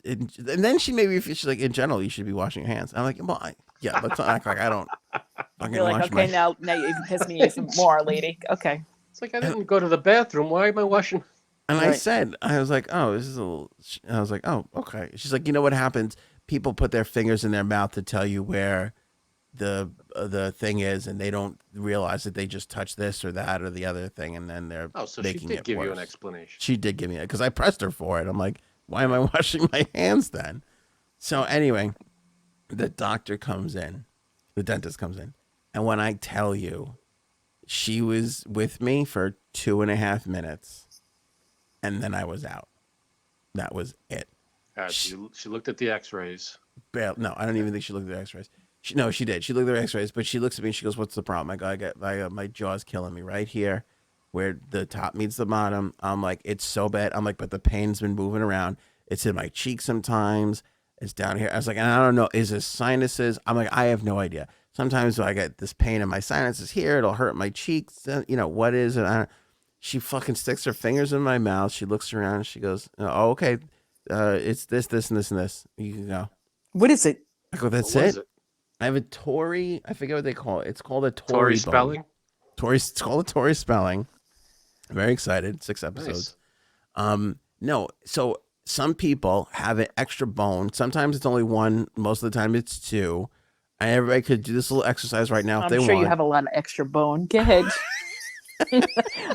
and then she made me feel, she's like, in general, you should be washing your hands. I'm like, well, yeah, let's not act like I don't fucking You're like, wash okay, my now you even piss me even more, lady. Okay. It's like, I didn't go to the bathroom. Why am I washing? And Right. I was like, oh, this is a little, I was like, oh, okay. She's like, you know what happens? People put their fingers in their mouth to tell you where the thing is, and they don't realize that they just touch this or that or the other thing, and then they're Oh, so she making did it give worse. you an explanation. She did give me it, because I pressed her for it. I'm like, why am I washing my hands then? So anyway, the doctor comes in, the dentist comes in, and when I tell you, she was with me for 2.5 minutes, and then I was out. That was it. She looked at the x-rays. No, I don't even think she looked at the x-rays. She did. She looked at the x-rays, but she looks at me and she goes, what's the problem? I go, I got my jaw's killing me right here where the top meets the bottom. I'm like, it's so bad. I'm like, but the pain's been moving around. It's in my cheek sometimes. It's down here. I was like, and I don't know, is this sinuses? I'm like, I have no idea. Sometimes I get this pain in my sinuses here. It'll hurt my cheeks. What is it? She fucking sticks her fingers in my mouth. She looks around and she goes, oh, okay. It's this, and this, and this. You can go. What is it? I go, that's What it? is it? I have a Tory. I forget what they call it. It's called a Tory Tory bone. spelling? It's called a Tory spelling. I'm very excited. 6 episodes. Nice. No. So some people have an extra bone. Sometimes it's only one. Most of the time it's two. And everybody could do this little exercise right now if they I'm want. sure you have a lot of extra bone. Go ahead.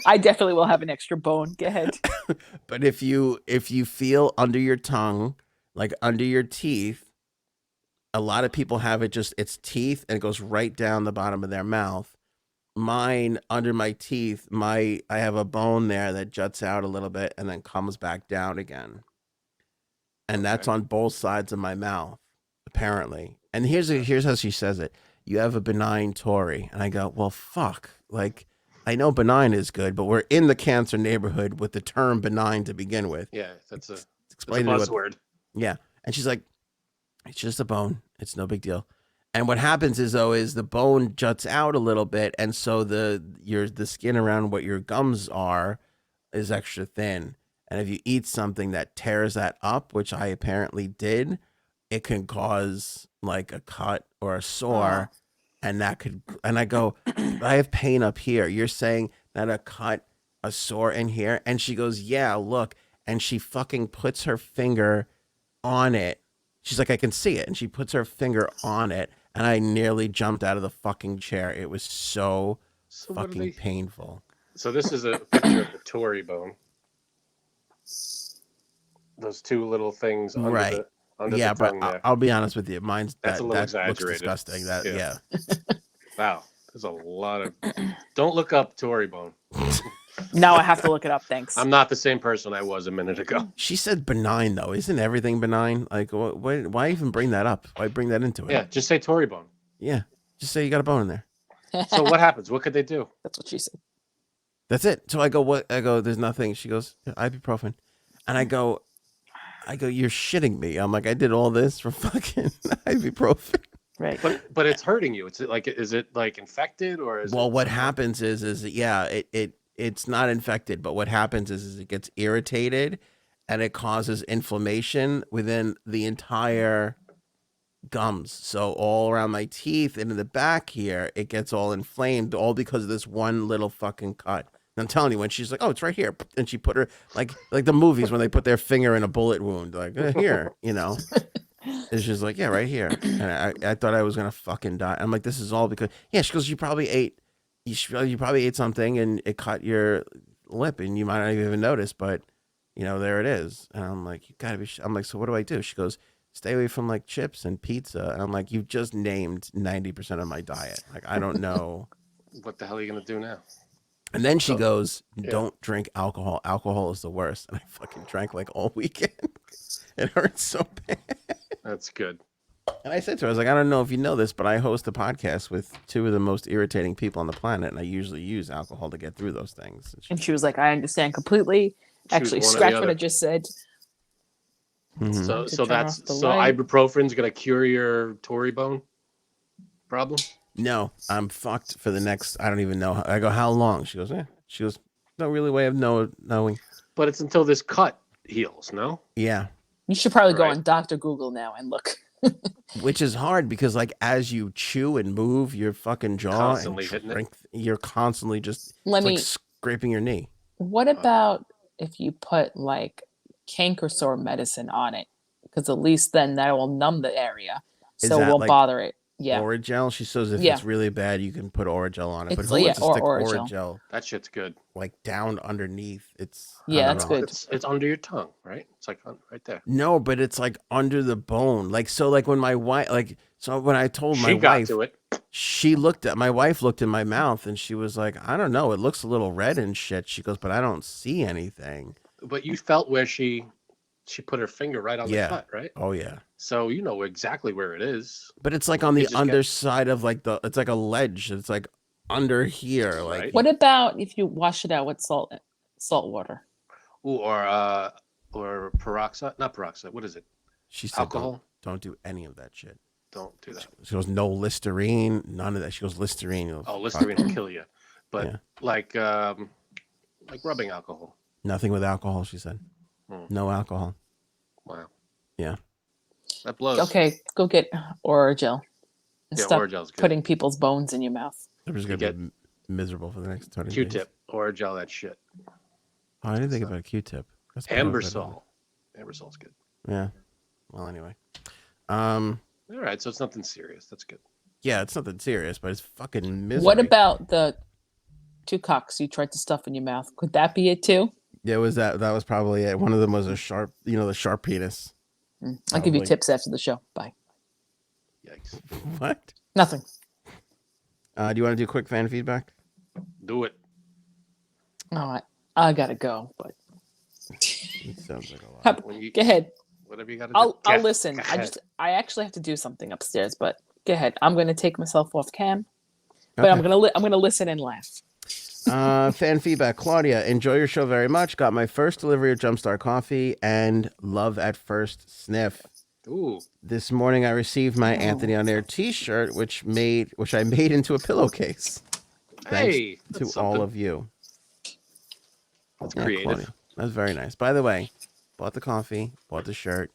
I definitely will have an extra bone. Go ahead. But if you feel under your tongue, like under your teeth, a lot of people have it just, it's teeth and it goes right down the bottom of their mouth. Mine, under my teeth, I have a bone there that juts out a little bit and then comes back down again. And that's on both sides of my mouth, apparently. And here's how she says it. You have a benign Tory. And I go, well, fuck. Like, I know benign is good, but we're in the cancer neighborhood with the term benign to begin with. Yeah, that's a Explain it. buzzword. Yeah. And she's like, it's just a bone. It's no big deal. And what happens is the bone juts out a little bit, and so the skin around what your gums are is extra thin. And if you eat something that tears that up, which I apparently did, it can cause like a cut or a sore. And I go, I have pain up here. You're saying that a cut, a sore in here? And she goes, yeah, look. And she fucking puts her finger on it. She's like, I can see it. And she puts her finger on it. And I nearly jumped out of the fucking chair. It was so fucking painful. So this is a picture of the Tory bone. those two little things under Right. the under Yeah, the but tongue there. I'll be honest with you. Mine's That's a little that looks exaggerated. disgusting. That Yeah. yeah. Wow, there's a lot of. Don't look up Tory bone. Now I have to look it up. Thanks. I'm not the same person I was a minute ago. She said benign though. Isn't everything benign? Like, why even bring that up? Why bring that into it? Yeah, just say Tory bone. Yeah. Just say you got a bone in there. So what happens? What could they do? That's what she said. That's it. So I go, what? I go, there's nothing. She goes, ibuprofen. And I go, you're shitting me. I'm like, I did all this for fucking ibuprofen. Right. But it's hurting you. Is it like infected or is Well, it? what happens is yeah, it's not infected, but what happens is it gets irritated and it causes inflammation within the entire gums. So all around my teeth and in the back here, it gets all inflamed, all because of this one little fucking cut. And I'm telling you, when she's like, "Oh, it's right here," and she put her like the movies when they put their finger in a bullet wound, like here, you know. And she's like, "Yeah, right here." And I thought I was gonna fucking die. I'm like, "This is all because yeah." She goes, "You probably ate something and it cut your lip and you might not even notice, but you know there it is." And I'm like, "You gotta be." I'm like, "So what do I do?" She goes, "Stay away from like chips and pizza." And I'm like, "You've just named 90% of my diet. Like I don't know." What the hell are you gonna do now? And then she goes, "Don't drink alcohol. Alcohol is the worst." And I fucking drank like all weekend. It hurts so bad. That's good. And I said to her, I was like, "I don't know if you know this, but I host a podcast with two of the most irritating people on the planet, and I usually use alcohol to get through those things." And she was like, I understand completely. Actually, one or the scratch what other. I just said. Mhm. So To so turn that's off the so light. ibuprofen's gonna cure your Tory bone problem? No, I'm fucked for the next, I don't even know. I go, "How long?" She goes, She goes, "No really way of knowing." But it's until this cut heals, no? Yeah. You should probably go Right. on Dr. Google now and look. Which is hard because like as you chew and move your fucking jaw Constantly and hitting it. drink, you're constantly just Let it's me. like scraping your knee. What about if you put like canker sore medicine on it? Because at least then that will numb the area, Is so it that won't like bother it. Yeah. Oragel? She says if Yeah. it's really bad, you can put Oragel on it. But It's- who yeah, wants to or stick Oragel. Oragel That shit's good. like down underneath? It's I Yeah, don't that's know. good. It's under your tongue, right? It's like right there. No, but it's like under the bone. Like so, like when my wife, when I told my She got wife, to it. my wife looked in my mouth and she was like, "I don't know, it looks a little red and shit." She goes, "But I don't see anything." But you felt where she put her finger right on Yeah. the cut, right? Oh yeah. So you know exactly where it is. But it's like on the just get- underside of like it's like a ledge. It's like under here. Like Right. What about if you wash it out with salt water? Ooh, or peroxide, not peroxide. What is it? she said, Alcohol? Don't do any of that shit. Don't do that. She goes, "No Listerine, none of that." She goes, "Listerine." You'll Oh, fuck- Listerine will kill you. But Yeah. like rubbing alcohol. Nothing with alcohol, she said. No alcohol. Wow. Yeah. That blows. Okay, go get Oragel. And Yeah, stop Oragel's good. putting people's bones in your mouth. I'm just You gonna get- be miserable for the next 20 days. Q-tip or gel that shit. Oh, I didn't think about a Q-tip. That's Amber good. salt. Amber salt's good. Yeah. Well, anyway. All right, so it's nothing serious. That's good. Yeah, it's nothing serious, but it's fucking misery. What about the two cocks you tried to stuff in your mouth? Could that be it too? Yeah, that was probably it. One of them was a sharp, the sharp penis. I'll give you Probably. tips after the show. Bye. Yikes. What? Nothing. Do you want to do quick fan feedback? Do it. Oh, I gotta go, but It sounds like a lot. When you, go ahead. whatever you got to I'll do. Go listen. ahead. I actually have to do something upstairs, but go ahead. I'm gonna take myself off cam, but I'm gonna listen and laugh. Fan feedback. Claudia, enjoy your show very much. Got my first delivery of Jumpstart Coffee and love at first sniff. Ooh. This morning I received my Anthony on Air T-shirt, which I made into a pillowcase. Thanks Hey, to that's all something. of you. That's Yeah, creative. Claudia. That's very nice. By the way, bought the coffee, bought the shirt.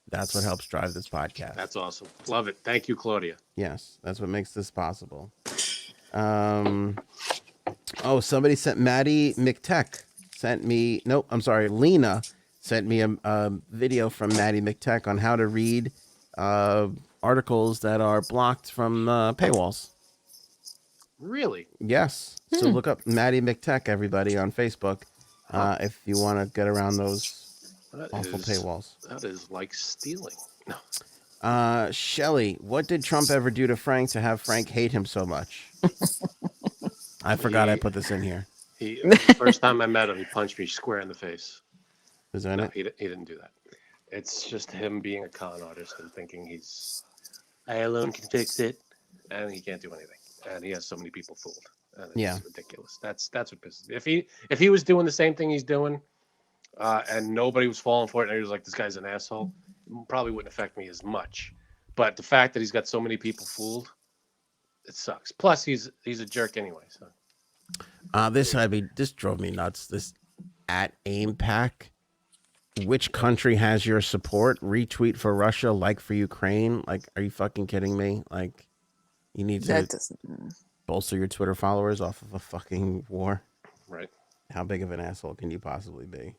That's what helps drive this podcast. That's awesome. Love it. Thank you, Claudia. Yes, that's what makes this possible. Somebody sent Maddie McTech sent me. Nope, I'm sorry. Lena sent me a video from Maddie McTech on how to read articles that are blocked from paywalls. Really? Yes. So look up Maddie McTech, everybody, on Facebook, if you want to get around those Awful paywalls. That is like stealing. No. Shelly, what did Trump ever do to Frank to have Frank hate him so much? I forgot I put this in here. The first time I met him, he punched me square in the face. Is that it? He didn't do that. It's just him being a con artist and thinking I alone can fix it, and he can't do anything. And he has so many people fooled. And it's ridiculous. That's what pisses me. If he was doing the same thing he's doing, and nobody was falling for it, and he was like, this guy's an asshole, it probably wouldn't affect me as much. But the fact that he's got so many people fooled, it sucks. Plus, he's a jerk anyway. So this drove me nuts. This at AimPack. Which country has your support? Retweet for Russia, like for Ukraine. Like, are you fucking kidding me? Like, you need to bolster your Twitter followers off of a fucking war. Right. How big of an asshole can you possibly be?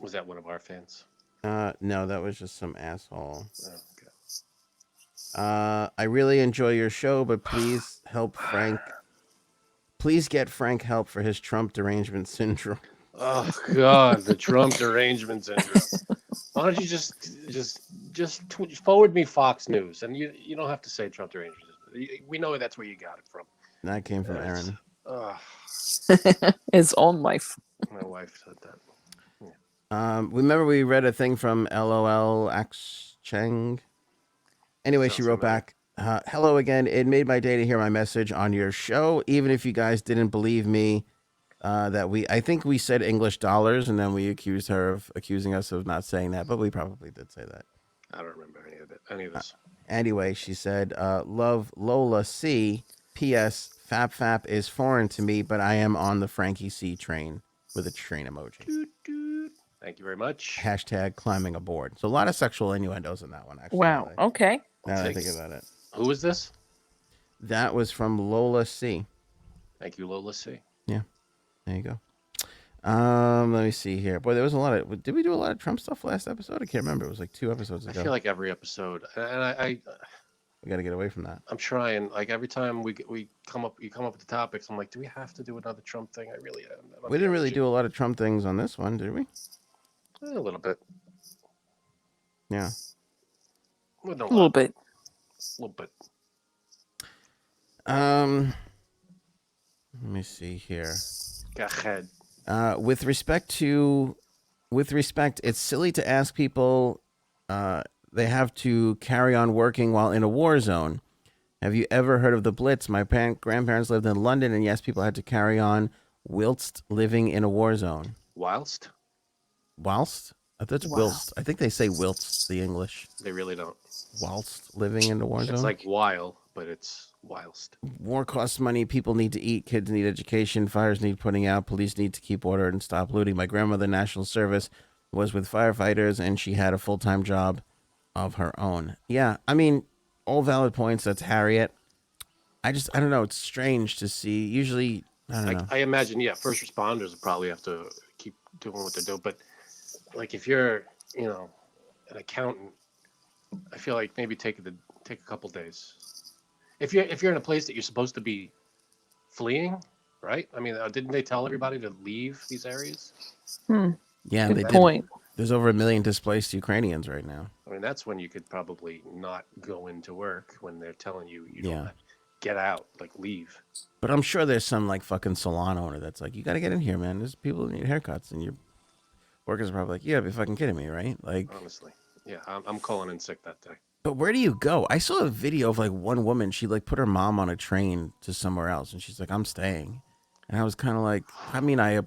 Was that one of our fans? No, that was just some asshole. Oh, okay. I really enjoy your show, but please help Frank. Please get Frank help for his Trump derangement syndrome. Oh God, the Trump derangement syndrome. Why don't you just forward me Fox News, and you don't have to say Trump derangement. We know that's where you got it from. That came from Aaron. His own wife. My wife said that. Remember we read a thing from LOL X Cheng. Anyway, she wrote back, hello again. It made my day to hear my message on your show. Even if you guys didn't believe me, I think we said English dollars, and then we accused her of accusing us of not saying that, but we probably did say that. I don't remember any of this. Anyway, she said, love Lola C. P.S. Fap is foreign to me, but I am on the Frankie C train with a train emoji. Doot, doot. Thank you very much. Hashtag climbing aboard. So a lot of sexual innuendos in that one, actually. Wow. Okay. Now that I think about it. Who was this? That was from Lola C. Thank you, Lola C. Yeah. There you go. Let me see here. Boy, there was a lot of... Did we do a lot of Trump stuff last episode? I can't remember. It was like 2 episodes ago. I feel like every episode. And we got to get away from that. I'm trying. Like every time you come up with the topics, I'm like, do we have to do another Trump thing? I really am. We didn't really do a lot of Trump things on this one, did we? A little bit. Yeah. Well, A little bit. A little bit. Let me see here. Go ahead. With respect, it's silly to ask people they have to carry on working while in a war zone. Have you ever heard of the Blitz? My grandparents lived in London, and yes, people had to carry on whilst living in a war zone. Whilst? That's whilst. I think they say whilst, the English. They really don't. Whilst living in a war zone? It's like while, but it's whilst. War costs money. People need to eat. Kids need education. Fires need putting out. Police need to keep order and stop looting. My grandmother, national service, was with firefighters, and she had a full-time job of her own. Yeah, I mean, all valid points. That's Harriet. I don't know. It's strange to see. Usually, I don't know. I imagine, first responders will probably have to keep doing what they're doing. But like if you're, an accountant, I feel like maybe take a couple days. If you're in a place that you're supposed to be fleeing, right? I mean, didn't they tell everybody to leave these areas? Yeah, Good they point. did. There's over 1 million displaced Ukrainians right now. I mean, that's when you could probably not go into work when they're telling you don't get out, like leave. But I'm sure there's some like fucking salon owner that's like, you got to get in here, man. There's people that need haircuts, and your workers are probably like, you got to be fucking kidding me, right? Like, honestly, yeah, I'm calling in sick that day. But where do you go? I saw a video of like one woman. She like put her mom on a train to somewhere else, and she's like, I'm staying. And I was kind of like, I mean, I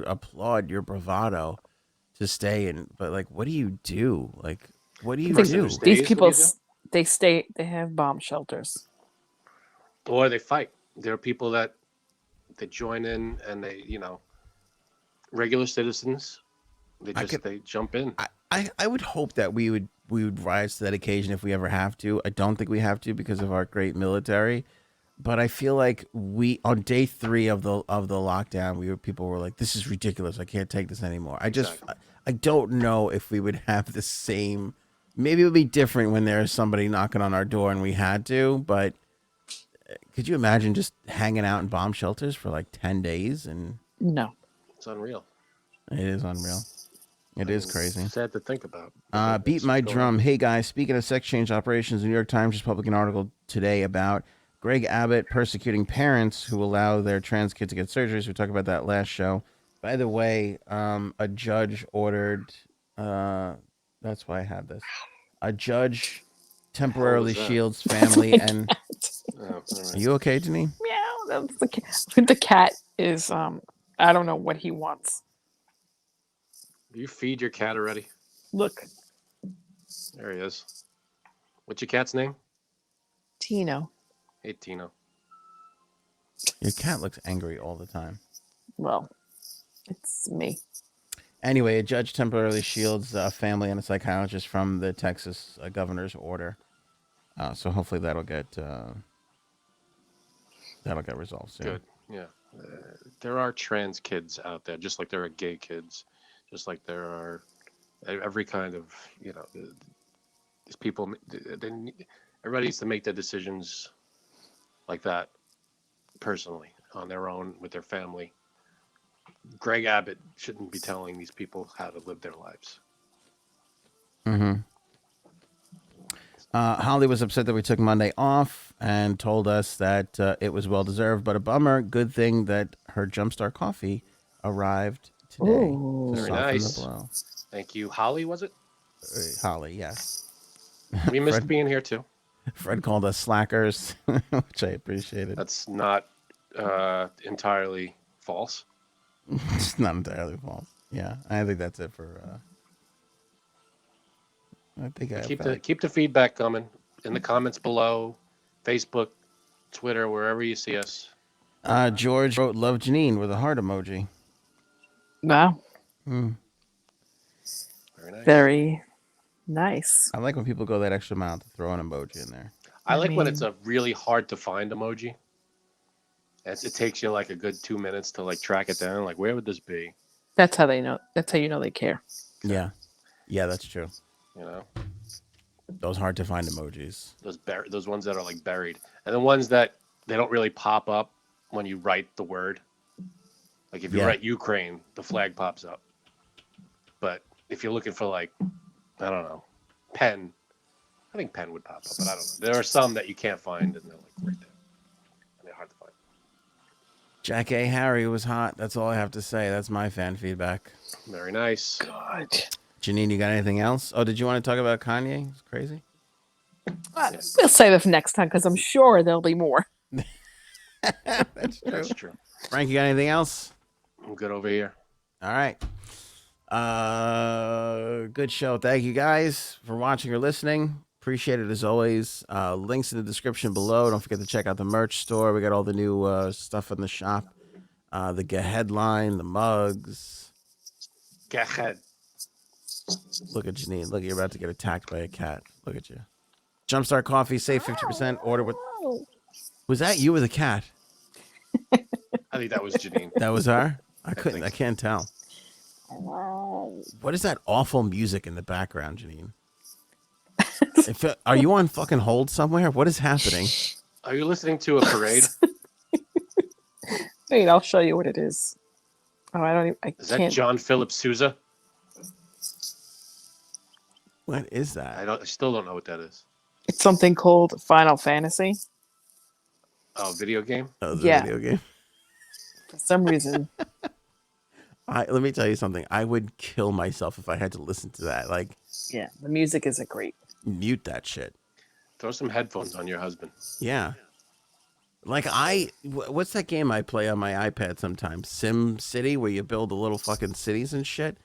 applaud your bravado to stay, but like, what do you do? Like, what do you do? These people, they have bomb shelters. Or they fight. There are people that they join in, and they, regular citizens, they jump in. I would hope that we would rise to that occasion if we ever have to. I don't think we have to because of our great military. But I feel like on day 3 of the lockdown, people were like, "This is ridiculous. I can't take this anymore." I don't know if we would have the same. Maybe it would be different when there's somebody knocking on our door and we had to. But could you imagine just hanging out in bomb shelters for like 10 days? And No. It's unreal. It is unreal. It is crazy. Sad to think about. Beat my drum. Hey guys, speaking of sex change operations, the New York Times just published an article today about Greg Abbott persecuting parents who allow their trans kids to get surgeries. We talked about that last show. By the way, a judge ordered. That's why I have this. A judge temporarily shields family and. Oh, Are you okay, Janine? Meow. That's the cat. The cat is. I don't know what he wants. Do you feed your cat already? Look, There he is. What's your cat's name? Tino. Hey, Tino. Your cat looks angry all the time. Well, it's me. Anyway, a judge temporarily shields a family and a psychologist from the Texas governor's order. So hopefully that'll get resolved soon. Good. Yeah. There are trans kids out there, just like there are gay kids, just like there are every kind of, these people. Everybody needs to make their decisions like that personally, on their own, with their family. Greg Abbott shouldn't be telling these people how to live their lives. Mm-hmm. Holly was upset that we took Monday off and told us that it was well-deserved, but a bummer. Good thing that her Jumpstart Coffee arrived today. Ooh. To Very soften nice. the blow. Thank you. Holly, was it? Holly, yes. We missed Fred, being here too. Fred called us slackers, which I appreciated. That's not entirely false. It's not entirely false. Yeah, I think that's it for... I think I Keep the feedback coming in the comments below, Facebook, Twitter, wherever you see us. George wrote "Love Janine" with a heart emoji. Wow. Mm. Very nice. Very nice. I like when people go that extra mile to throw an emoji in there. I like when it's a really hard to find emoji. It takes you like a good 2 minutes to like track it down. Like, where would this be? That's how they know. That's how you know they care. Yeah, that's true. Those hard to find emojis. Those ones that are like buried, and the ones that they don't really pop up when you write the word. Like if you write Ukraine, the flag pops up. But if you're looking for like, I don't know, pen, I think pen would pop up, but I don't know. There are some that you can't find, and they're like right there. And they're hard to find. Jack A. Harry was hot. That's all I have to say. That's my fan feedback. Very nice. God. Janine, you got anything else? Oh, did you want to talk about Kanye? It's crazy. We'll save it for next time because I'm sure there'll be more. That's true. That's true. Frank, you got anything else? I'm good over here. All right. Good show. Thank you guys for watching or listening. Appreciate it as always. Links in the description below. Don't forget to check out the merch store. We got all the new stuff in the shop. The headline, the mugs. Gahead. Look at Janine. Look, you're about to get attacked by a cat. Look at you. Jumpstart Coffee, save 50%. Order with. Was that you or the cat? I think that was Janine. That was her? I can't tell. What is that awful music in the background, Janine? Are you on fucking hold somewhere? What is happening? Are you listening to a parade? Wait, I'll show you what it is. Oh, I don't even. Is that John Philip Sousa? What is that? I still don't know what that is. It's something called Final Fantasy. Oh, video game? Oh, Yeah. Video game. For some reason. Let me tell you something. I would kill myself if I had to listen to that. Like, Yeah, the music isn't great. mute that shit. Throw some headphones on your husband. Yeah. Like what's that game I play on my iPad sometimes? Sim City, where you build the little fucking cities and shit.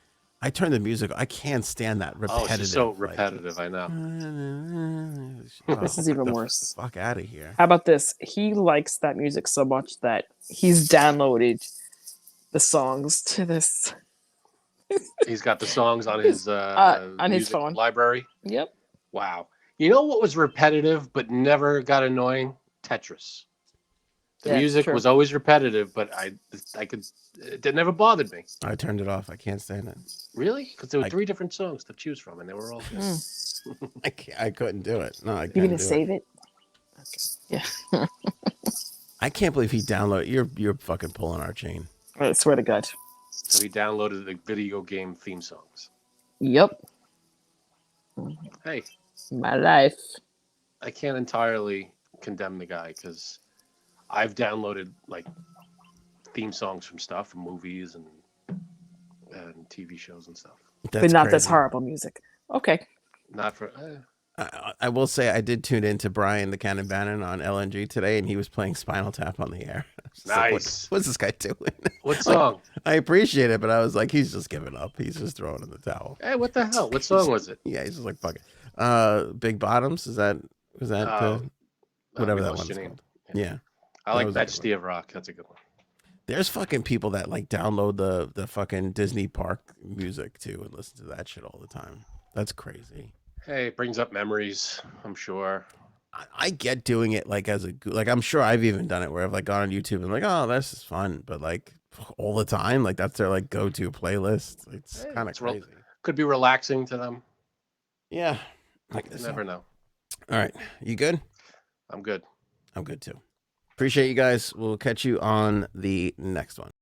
I turn the music. I can't stand that repetitive. Oh, it's just so repetitive. I know. This is even Get the worse. Fuck out of here. How about this? He likes that music so much that he's downloaded the songs to this. He's got the songs on his on his music phone. library. Yep. Wow. You know what was repetitive but never got annoying? Tetris. The Yeah, music true. was always repetitive, but it never bothered me. I turned it off. I can't stand it. Really? Because there were 3 different songs to choose from, and they were all good. I couldn't do it. No, I You can't gonna do save it? Okay. Yeah. I can't believe he downloaded. You're fucking pulling our chain. I swear to God. So he downloaded the video game theme songs. Yep. Hey, My life. I can't entirely condemn the guy because I've downloaded like theme songs from stuff, from movies and TV shows and stuff. But not this crazy. horrible music. Okay. Not for. I will say I did tune into Brian the Cannon Bannon on LNG today, and he was playing Spinal Tap on the air. Nice. What's this guy doing? What song? I appreciate it, but I was like, he's just giving up. He's just throwing in the towel. Hey, what the hell? What song was it? Yeah, he's just like, fuck it. Big Bottoms? Was that whatever that one's called? Yeah. I like Majesty of Rock. That's a good one. There's fucking people that like download the fucking Disney park music too and listen to that shit all the time. That's crazy. Hey, it brings up memories, I'm sure. I get doing it like I'm sure I've even done it where I've like gone on YouTube and like, oh, this is fun, but like all the time, like that's their like go-to playlist. It's kind of crazy. Could be relaxing to them. Yeah. You never know. All right. You good? I'm good. I'm good too. Appreciate you guys. We'll catch you on the next one.